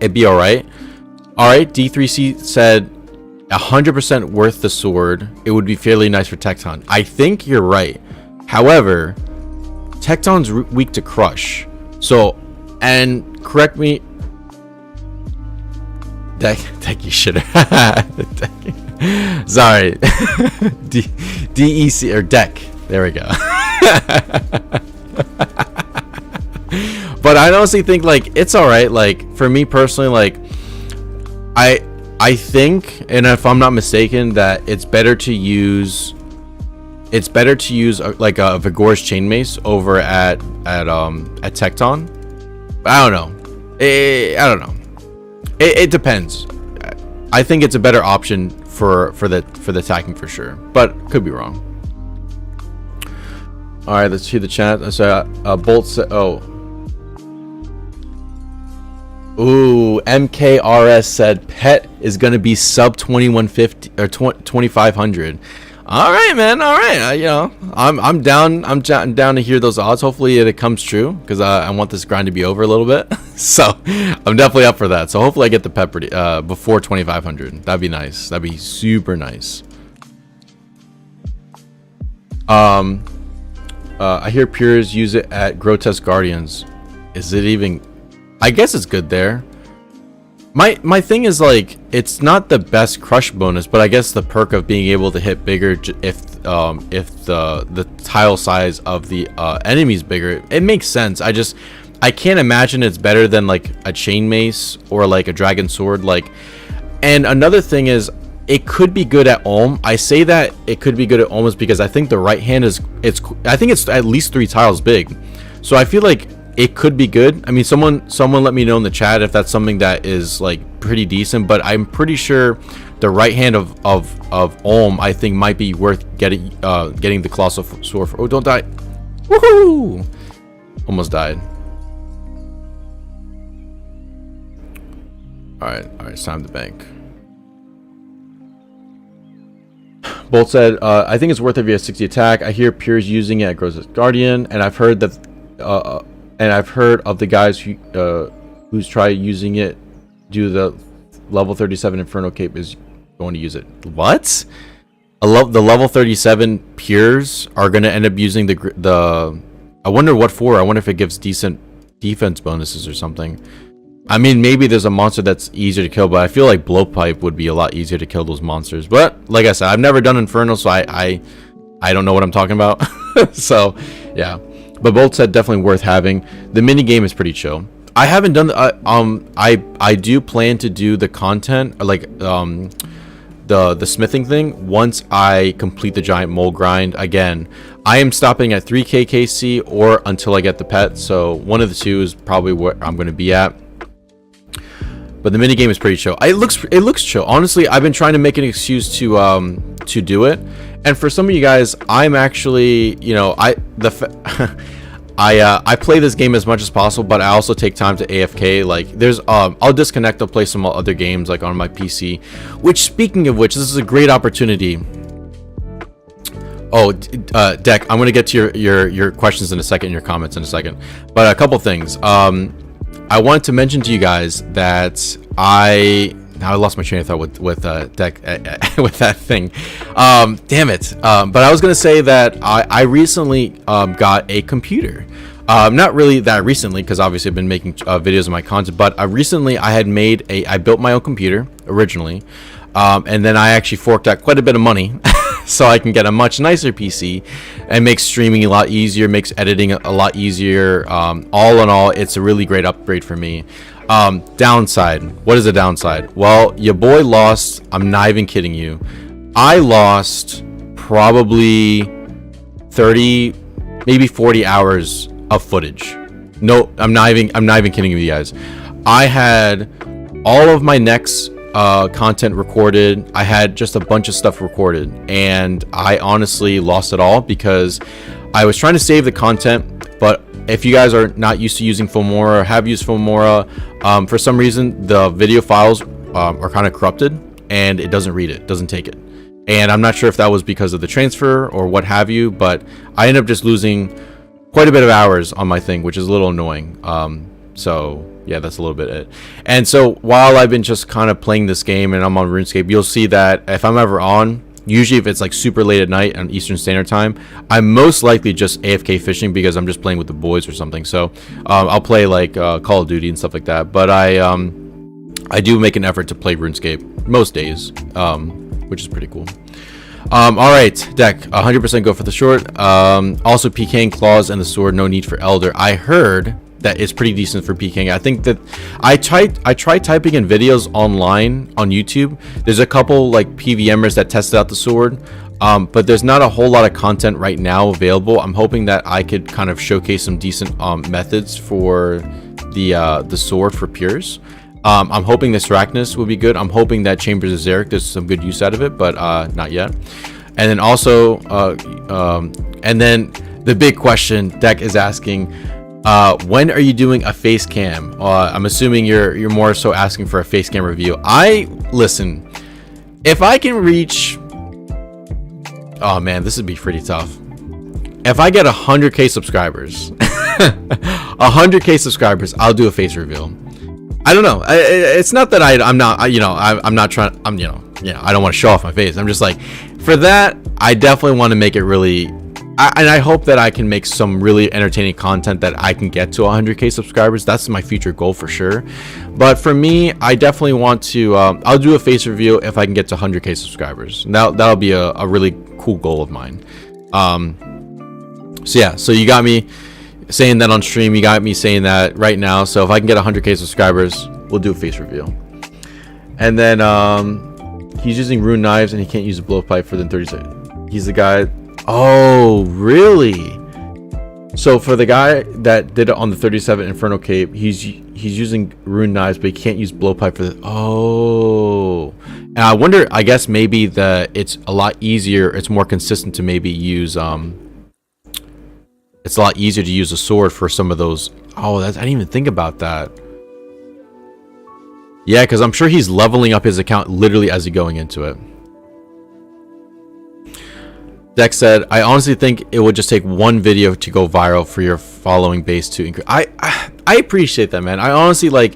it'd be alright. Alright, D3C said 100% worth the sword. It would be fairly nice for Tecton. I think you're right. However, Tecton's weak to crush. So, and correct me. Deck you shitter. Sorry. DEC or deck. There we go. But I honestly think like it's alright. Like for me personally, like I think, and if I'm not mistaken, that it's better to use like a Vigor's chain mace over at Tecton. I don't know. I don't know. It depends. I think it's a better option for the attacking for sure, but could be wrong. All right, let's see the chat. So Bolt said, oh, ooh, MKRS said pet is gonna be sub 2150 or 2500. All right, man. All right. You know, I'm down. I'm down to hear those odds. Hopefully it comes true, because I want this grind to be over a little bit. So I'm definitely up for that. So hopefully I get the pet pretty, before 2500. That'd be nice. That'd be super nice. I hear Pures use it at Grotesque Guardians. Is it even? I guess it's good there. My thing is like it's not the best crush bonus, but I guess the perk of being able to hit bigger if the tile size of the enemy's bigger, it makes sense. I can't imagine it's better than like a chain mace or like a dragon sword. Like, and another thing is it could be good at Ulm. I say that it could be good at Ulm is because I think the right hand is I think it's at least 3 tiles big. So I feel like it could be good. I mean, someone let me know in the chat if that's something that is like pretty decent, but I'm pretty sure the right hand of Ulm I think might be worth getting the Colossal Sword for. Oh, don't die. Woohoo! Almost died. Alright, it's time to bank. Bolt said, I think it's worth it if you have 60 attack. I hear peers using it at Gross Guardian, and I've heard that of the guys who's tried using it do the level 37 Inferno Cape is going to use it. What? The level 37 peers are going to end up using the I wonder what for. I wonder if it gives decent defense bonuses or something. I mean, maybe there's a monster that's easier to kill, but I feel like Blowpipe would be a lot easier to kill those monsters. But like I said, I've never done Inferno, so I don't know what I'm talking about. So yeah, but Bolt said definitely worth having. The mini game is pretty chill. I haven't done I do plan to do the content like the smithing thing once I complete the giant mole grind. Again, I am stopping at 3k KC or until I get the pet, so one of the two is probably what I'm going to be at. But the mini game is pretty chill. It looks chill. Honestly, I've been trying to make an excuse to do it. And for some of you guys, I'm actually, you know, I play this game as much as possible, but I also take time to AFK. Like there's I'll disconnect, I'll play some other games like on my PC. Which, speaking of which, this is a great opportunity. Oh, Deck, I'm gonna get to your questions in a second, your comments in a second. But a couple things. I wanted to mention to you guys that I lost my train of thought with Deck with that thing. Damn it. But I was gonna say that I recently got a computer. Not really that recently, because obviously I've been making videos of my content. But recently I had I built my own computer originally, and then I actually forked out quite a bit of money. So I can get a much nicer PC and make streaming a lot easier, makes editing a lot easier. All in all, it's a really great upgrade for me. Downside. What is the downside? Well, your boy lost, I'm not even kidding you, I lost probably 30, maybe 40 hours of footage. No, I'm not even kidding you guys. I had all of my next content recorded. I had just a bunch of stuff recorded, and I honestly lost it all because I was trying to save the content. But if you guys are not used to using Filmora or have used Filmora, for some reason the video files are kind of corrupted and it doesn't read it, doesn't take it. And I'm not sure if that was because of the transfer or what have you, but I ended up just losing quite a bit of hours on my thing, which is a little annoying. So yeah, that's a little bit it. And so while I've been just kind of playing this game and I'm on RuneScape, you'll see that if I'm ever on, usually if it's like super late at night on Eastern Standard Time, I'm most likely just AFK fishing because I'm just playing with the boys or something. So I'll play like Call of Duty and stuff like that. But I do make an effort to play RuneScape most days, which is pretty cool. All right, Deck, 100% go for the short. Also, PKing claws and the sword, no need for Elder. I heard that is pretty decent for PKing. I think that I tried typing in videos online on YouTube. There's a couple like PVMers that tested out the sword, but there's not a whole lot of content right now available. I'm hoping that I could kind of showcase some decent methods for the sword for peers. I'm hoping this Arachnus will be good. I'm hoping that Chambers of Xeric, there's some good use out of it, but not yet. And then also and then the big question Deck is asking, when are you doing a face cam? I'm assuming you're more so asking for a face cam review. Listen, if I can reach, oh man, this would be pretty tough. If I get 100k subscribers, 100k subscribers, I'll do a face reveal. I don't know. It's not that I'm not trying. I don't want to show off my face. I'm just like, for that, I definitely want to make it really. And I hope that I can make some really entertaining content that I can get to 100k subscribers. That's my future goal for sure. But for me, I definitely want to, I'll do a face review if I can get to 100k subscribers. That'll be a really cool goal of mine. So yeah, so you got me saying that on stream. You got me saying that right now. So if I can get 100k subscribers, we'll do a face review. And then, he's using rune knives and he can't use a blowpipe for the 30 seconds. He's the guy. Oh, really? So for the guy that did it on the 37 Inferno Cape, he's using rune knives, but he can't use blowpipe for the. Oh, and I wonder. I guess maybe that it's a lot easier. It's more consistent to maybe use. It's a lot easier to use a sword for some of those. Oh, I didn't even think about that. Yeah, because I'm sure he's leveling up his account literally as he's going into it. Dex said, I honestly think it would just take one video to go viral for your following base to increase. I appreciate that, man. I honestly, like,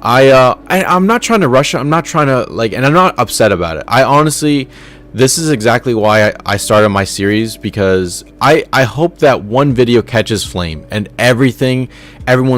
I'm not trying to rush it. I'm not trying to, like, and I'm not upset about it. I honestly, this is exactly why I started my series, because I hope that one video catches flame and everyone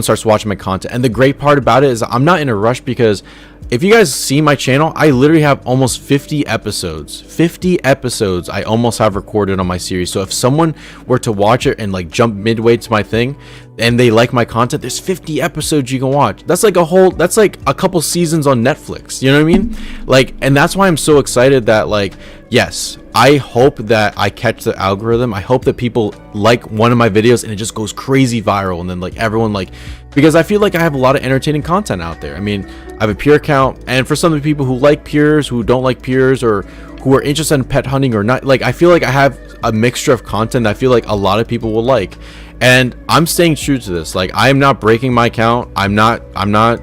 starts watching my content. And the great part about it is I'm not in a rush, because if you guys see my channel, I literally have almost 50 episodes. 50 episodes I almost have recorded on my series. So if someone were to watch it and like jump midway to my thing and they like my content, there's 50 episodes you can watch. That's like a couple seasons on Netflix. You know what I mean? Like, and that's why I'm so excited that, like, yes, I hope that I catch the algorithm. I hope that people like one of my videos and it just goes crazy viral, and then like everyone, like, because I feel like I have a lot of entertaining content out there. I mean, I have a pure account, and for some of the people who like pures, who don't like pures, or who are interested in pet hunting or not, like, I feel like I have a mixture of content that I feel like a lot of people will like. And I'm staying true to this. Like, I'm not breaking my account. I'm not,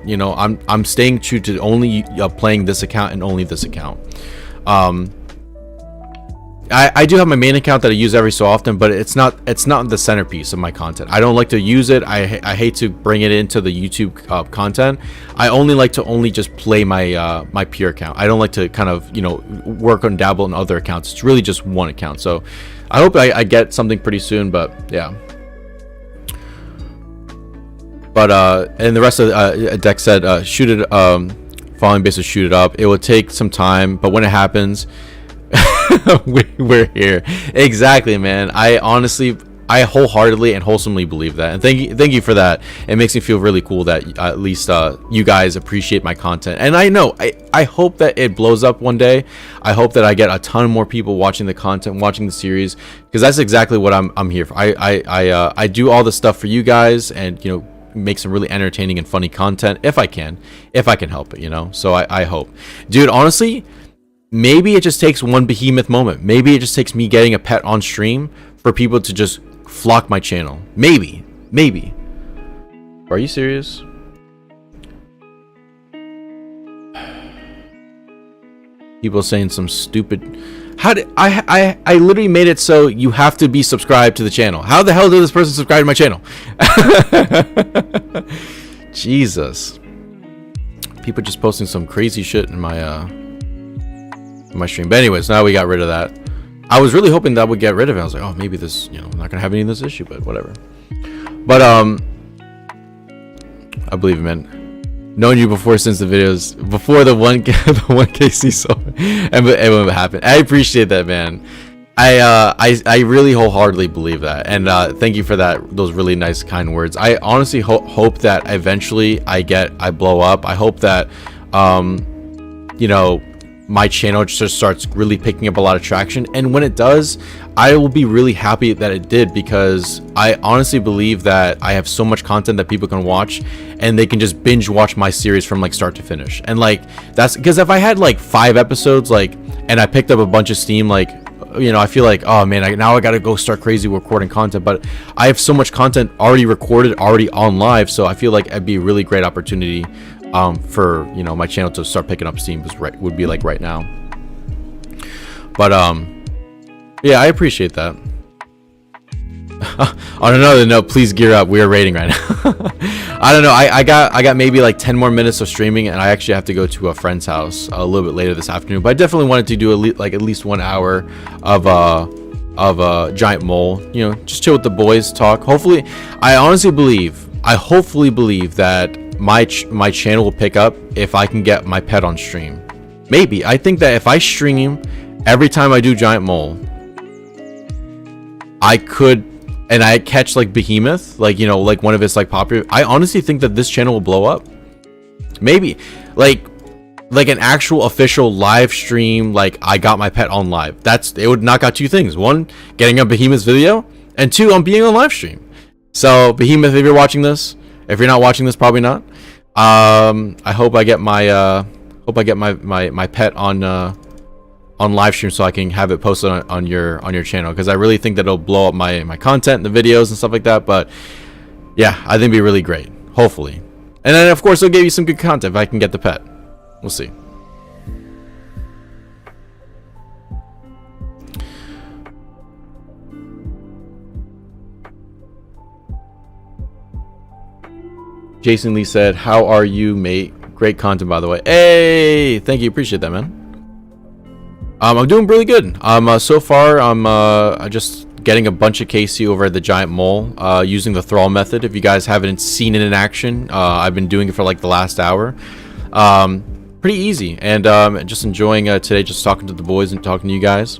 you know, I'm staying true to only playing this account and only this account. I do have my main account that I use every so often, but it's not the centerpiece of my content. I don't like to use it. I hate to bring it into the YouTube content. I only like to just play my my pure account. I don't like to kind of, you know, work on dabble in other accounts. It's really just one account. So I hope I get something pretty soon, but yeah. But and the rest of Dex said, shoot it, following base to shoot it up. It will take some time, but when it happens, we're here. Exactly, man. I wholeheartedly and wholesomely believe that, and thank you for that. It makes me feel really cool that at least you guys appreciate my content. And I know I hope that it blows up one day. I hope that I get a ton more people watching the content, watching the series, because that's exactly what I'm here for. I do all the stuff for you guys, and, you know, make some really entertaining and funny content if I can help it, you know. So I hope, dude, honestly, maybe it just takes one behemoth moment. Maybe it just takes me getting a pet on stream for people to just flock my channel. Maybe. Are you serious? People saying some stupid. How did I literally made it so you have to be subscribed to the channel. How the hell did this person subscribe to my channel? Jesus. People just posting some crazy shit in my stream. But anyways, now we got rid of that. I was really hoping that would get rid of it. I was like, oh, maybe this, you know, I'm not gonna have any of this issue, but whatever. But I believe it, man. Known you before since the videos before the 1K CISO and it happened. I appreciate that, man. I really wholeheartely believe that, and thank you for that, those really nice kind words. I honestly hope that eventually I blow up. I hope that you know, my channel just starts really picking up a lot of traction, and when it does, I will be really happy that it did, because I honestly believe that I have so much content that people can watch, and they can just binge watch my series from like start to finish. And like, that's because if I had like 5 episodes, like, and I picked up a bunch of steam, like, you know, I feel like, oh man, now I gotta go start crazy recording content. But I have so much content already recorded, already on live, so I feel like it'd be a really great opportunity for, you know, my channel to start picking up steam would be like right now. But yeah, I appreciate that. On another note, please gear up. We are raiding right now. I don't know. I got maybe like 10 more minutes of streaming, and I actually have to go to a friend's house a little bit later this afternoon. But I definitely wanted to do at least 1 hour of giant mole. You know, just chill with the boys, talk. Hopefully, I hopefully believe that my channel will pick up if I can get my pet on stream. Maybe. I think that if I stream every time I do giant mole, I could, and I catch like behemoth, like, you know, like one of his like popular, I honestly think that this channel will blow up. Maybe, like, like an actual official live stream, like I got my pet on live. It would knock out two things: one, getting a Behemoth's video, and two, on being on live stream. So Behemoth, if you're watching this, if you're not watching this, probably not. I hope I get my my pet on live stream so I can have it posted on your channel, because I really think that it'll blow up my content and the videos and stuff like that. But yeah, I think it'd be really great, hopefully. And then of course it'll give you some good content if I can get the pet. We'll see. Jason Lee said, "How are you, mate? Great content, by the way." Hey, thank you, appreciate that, man. I'm doing really good. So far I'm just getting a bunch of KC over at the giant mole, using the Thrall method. If you guys haven't seen it in action, I've been doing it for like the last hour. Pretty easy, and just enjoying today, just talking to the boys and talking to you guys.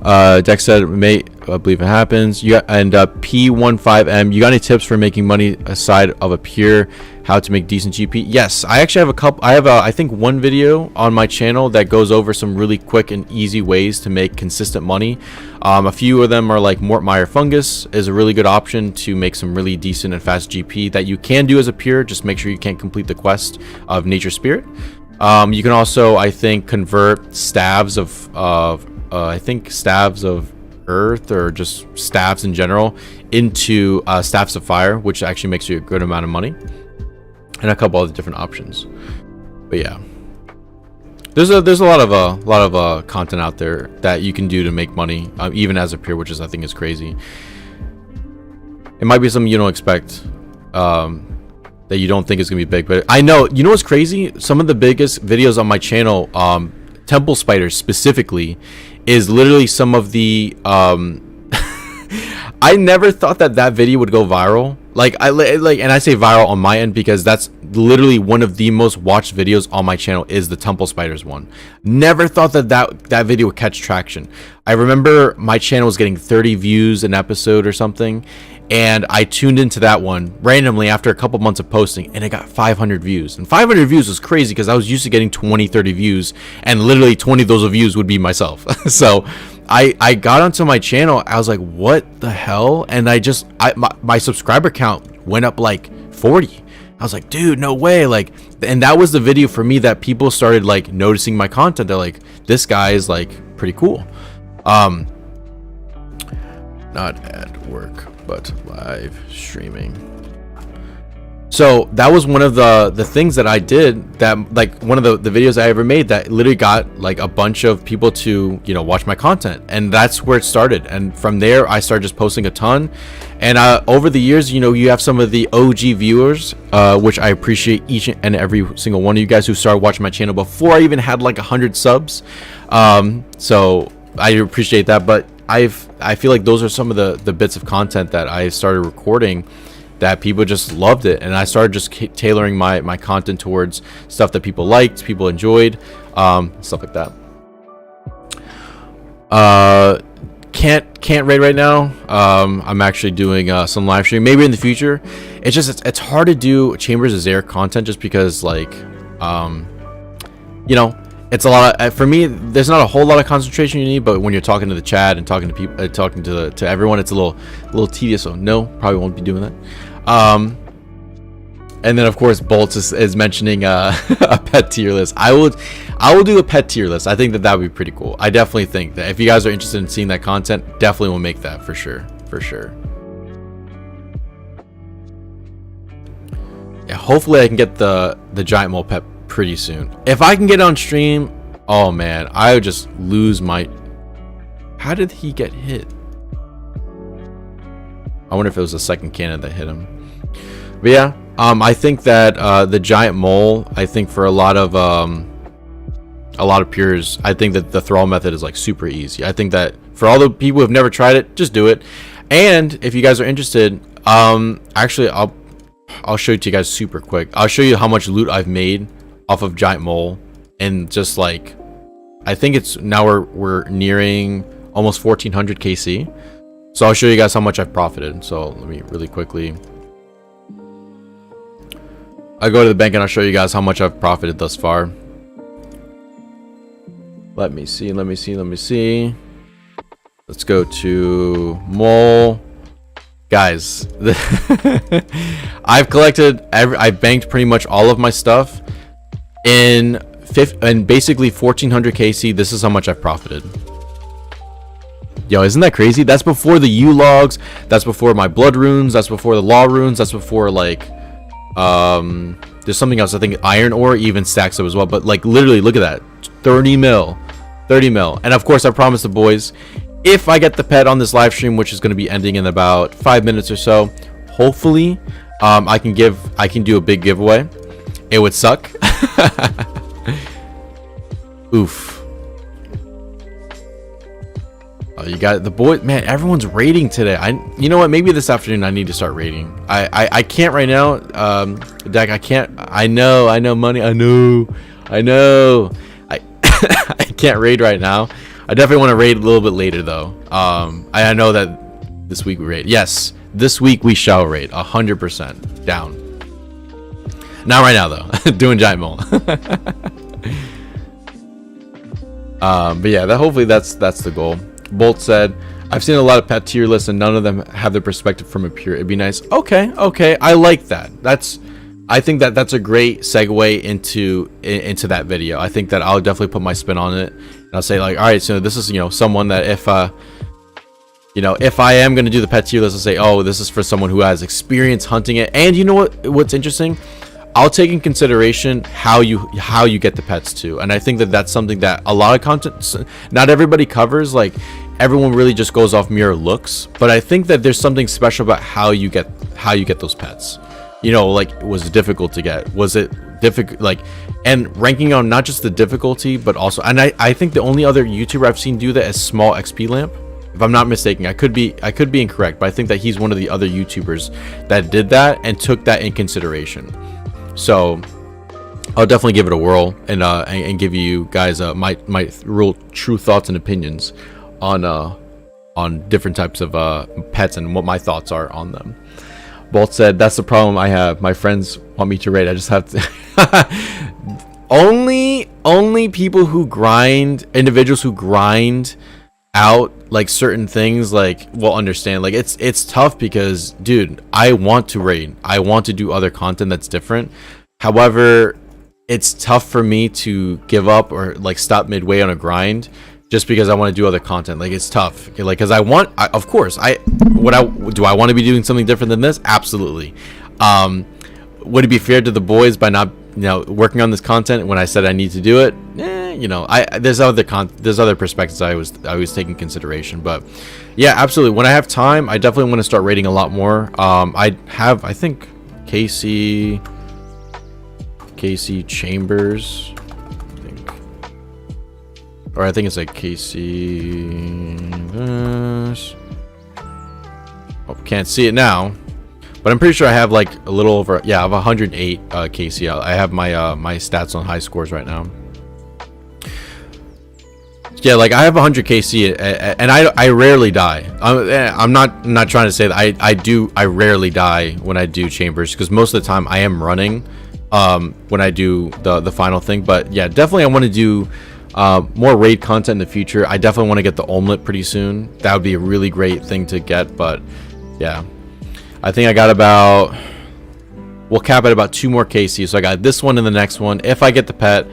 Dex said, "Mate, I believe it happens." You got, and P15M, you got any tips for making money aside of a pure, how to make decent GP? Yes, I actually have a couple. I have I think one video on my channel that goes over some really quick and easy ways to make consistent money. A few of them are like Mort Meyer Fungus is a really good option to make some really decent and fast GP that you can do as a pure. Just make sure you can't complete the quest of Nature Spirit. You can also, I think, convert staves of I think staves of earth, or just staves in general, into staves of fire, which actually makes you a good amount of money, and a couple other different options. But yeah, there's a lot of content out there that you can do to make money, even as a pure, which is, I think, is crazy. It might be something you don't expect, that you don't think is gonna be big, but I know, you know what's crazy? Some of the biggest videos on my channel, temple spiders specifically, is literally some of the I never thought that video would go viral. And I say viral on my end because that's literally one of the most watched videos on my channel, is the temple spiders one. Never thought that video would catch traction. I remember my channel was getting 30 views an episode or something, and I tuned into that one randomly after a couple months of posting, and it got 500 views. And 500 views was crazy because I was used to getting 20-30 views, and literally 20 of those views would be myself. So I got onto my channel, I was like, what the hell? And my subscriber count went up like 40. I was like, dude, no way. Like, and that was the video for me that people started like noticing my content. They're like, this guy is like pretty cool. Not at work, but live streaming. So that was one of the things that I did, that like one of the videos I ever made that literally got like a bunch of people to, you know, watch my content, and that's where it started. And from there I started just posting a ton, and over the years, you know, you have some of the OG viewers, which I appreciate each and every single one of you guys who started watching my channel before I even had like 100 subs. So I appreciate that, but I feel like those are some of the bits of content that I started recording that people just loved it, and I started just tailoring my content towards stuff that people liked, people enjoyed, stuff like that. Can't raid right now. I'm actually doing some live stream, maybe in the future. It's just it's hard to do Chambers of Zair content just because, like, you know, it's a lot of, for me, there's not a whole lot of concentration you need, but when you're talking to the chat and talking to people, talking to everyone, it's a little tedious. So no, probably won't be doing that. And then of course Bolts is mentioning a pet tier list. I will do a pet tier list. I think that would be pretty cool. I definitely think that if you guys are interested in seeing that content, definitely will make that for sure. Yeah, hopefully I can get the giant mole pet pretty soon. If I can get on stream, oh man, I would just lose my... How did he get hit? I wonder if it was the second cannon that hit him. But yeah, I think that the giant mole, I think for a lot of pures, I think that the Thrall method is like super easy. I think that for all the people who have never tried it, just do it. And if you guys are interested, actually I'll show it to you guys super quick. I'll show you how much loot I've made off of giant mole, and just like, I think it's now we're nearing almost 1400 KC. So I'll show you guys how much I've profited. So let me really quickly, I'll go to the bank and I'll show you guys how much I've profited thus far. Let me see. Let's go to mole. Guys, I've banked pretty much all of my stuff in basically 1400 KC. This is how much I've profited. Yo, isn't that crazy? That's before the U logs, that's before my blood runes, that's before the law runes, that's before like there's something else. I think iron ore even stacks up as well, but like literally look at that. 30 mil. And of course I promised the boys, if I get the pet on this live stream, which is going to be ending in about 5 minutes or so, hopefully I can do a big giveaway. It would suck. Oof. Oh, you got the boy, man. Everyone's raiding today. You know what? Maybe this afternoon I need to start raiding. I can't right now. Dak, I can't. I know money. I know. I can't raid right now. I definitely want to raid a little bit later though. I know that this week we raid. Yes, this week we shall raid 100% down. Not right now though. Doing giant mole. But yeah, hopefully that's the goal. Bolt said, I've seen a lot of pet tier lists and none of them have their perspective from a peer. It'd be nice. Okay, I like that. I think that's a great segue into that video. I think that I'll definitely put my spin on it. And I'll say like, all right, so this is, someone that if I am going to do the pet tier list, I'll say, oh, this is for someone who has experience hunting it. And you know what's interesting? I'll take in consideration how you get the pets too. And I think that's something that a lot of content, not everybody covers. Like everyone really just goes off mere looks, but I think that there's something special about how you get those pets. Like, was it difficult to get? Was it difficult? Like, and ranking on not just the difficulty, but also, and I think the only other YouTuber I've seen do that is Small XP Lamp. If I'm not mistaken, I could be incorrect, but I think that he's one of the other YouTubers that did that and took that in consideration. So I'll definitely give it a whirl and give you guys my real true thoughts and opinions on different types of pets and what my thoughts are on them. Bolt said, that's the problem I have. My friends want me to raid. I just have to. only people who grind, individuals who grind out like certain things, like, will understand. Like it's tough because, dude, I want to raid. I want to do other content that's different. However, it's tough for me to give up or like stop midway on a grind just because I want to do other content. Like it's tough. Okay, like, because of course, do I want to be doing something different than this? Absolutely. Would it be fair to the boys by not working on this content when I said I need to do it? There's other perspectives I was taking consideration. But yeah, absolutely, when I have time I definitely want to start rating a lot more. I think KC Chambers, I think it's like KC. Oh, can't see it now, but I'm pretty sure I have like a little over. Yeah, I have 108 KC. I have my my stats on high scores right now. Yeah, like I have 100 KC, and I rarely die. I'm not trying to say that I rarely die when I do chambers, because most of the time I am running when I do the final thing. But yeah, definitely I want to do more raid content in the future. I definitely want to get the omelet pretty soon. That would be a really great thing to get. But yeah, I think I got about, we'll cap at about 2 more KC. So I got this one and the next one. If I get the pet,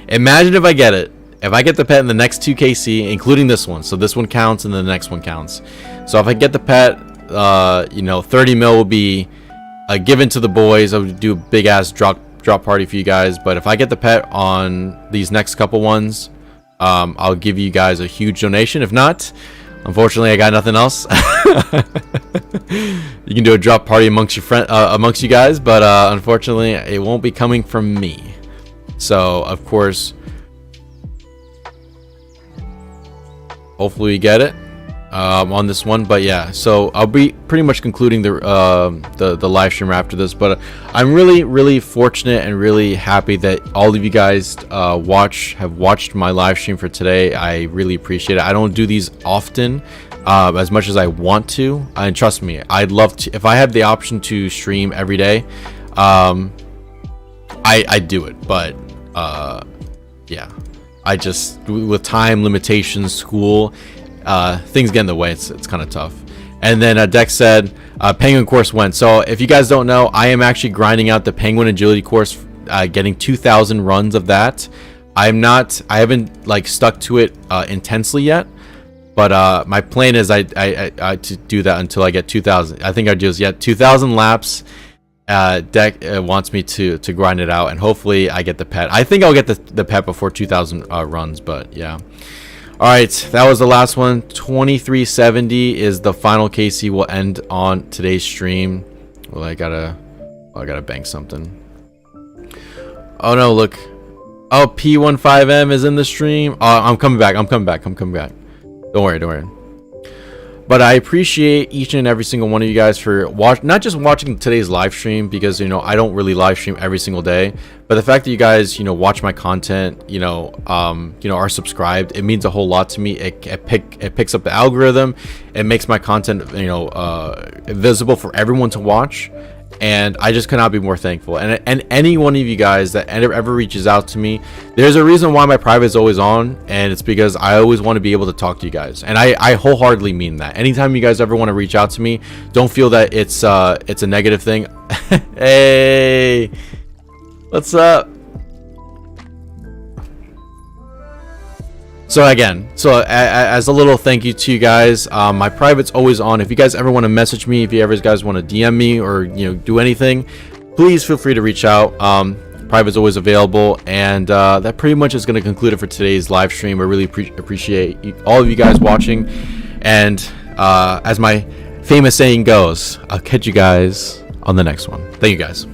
imagine if I get it. If I get the pet in the next 2 KC, including this one, so this one counts and the next one counts. So if I get the pet, 30 mil will be given to the boys. I would do a big ass drop party for you guys. But if I get the pet on these next couple ones, I'll give you guys a huge donation. If not, unfortunately, I got nothing else. You can do a drop party amongst you guys, but unfortunately, it won't be coming from me. So of course, hopefully we get it on this one. But yeah, so I'll be pretty much concluding the live stream after this. But I'm really fortunate and really happy that all of you guys have watched my live stream for today. I really appreciate it. I don't do these often as much as I want to, and trust me, I'd love to. If I had the option to stream every day, I'd do it. But yeah, I just, with time limitations, school, things get in the way. It's kind of tough. And then Dex said, Penguin course went. So if you guys don't know, I am actually grinding out the Penguin agility course, getting 2,000 runs of that. I haven't like stuck to it intensely yet, but my plan is I to do that until I get 2,000. I think I just 2,000 laps. Deck wants me to grind it out, and hopefully I get the pet. I think I'll get the pet before 2,000 runs, but yeah. All right, that was the last one. 2370 is the final KC. Will end on today's stream. Well, I gotta bank something. Oh no, look. Oh, P15M is in the stream. Oh, I'm coming back. Don't worry. But I appreciate each and every single one of you guys for not just watching today's live stream, because I don't really live stream every single day, but the fact that you guys watch my content, are subscribed, it means a whole lot to me. It picks up the algorithm, it makes my content visible for everyone to watch, and I just cannot be more thankful. And any one of you guys that ever reaches out to me, there's a reason why my private is always on, and it's because I always want to be able to talk to you guys, and I wholeheartedly mean that. Anytime you guys ever want to reach out to me, don't feel that it's a negative thing. Hey, what's up? So again, as a little thank you to you guys, my private's always on. If you guys ever want to message me, if you ever guys want to DM me or do anything, please feel free to reach out. Private's always available, and that pretty much is going to conclude it for today's live stream. I really appreciate all of you guys watching, and as my famous saying goes, I'll catch you guys on the next one. Thank you guys.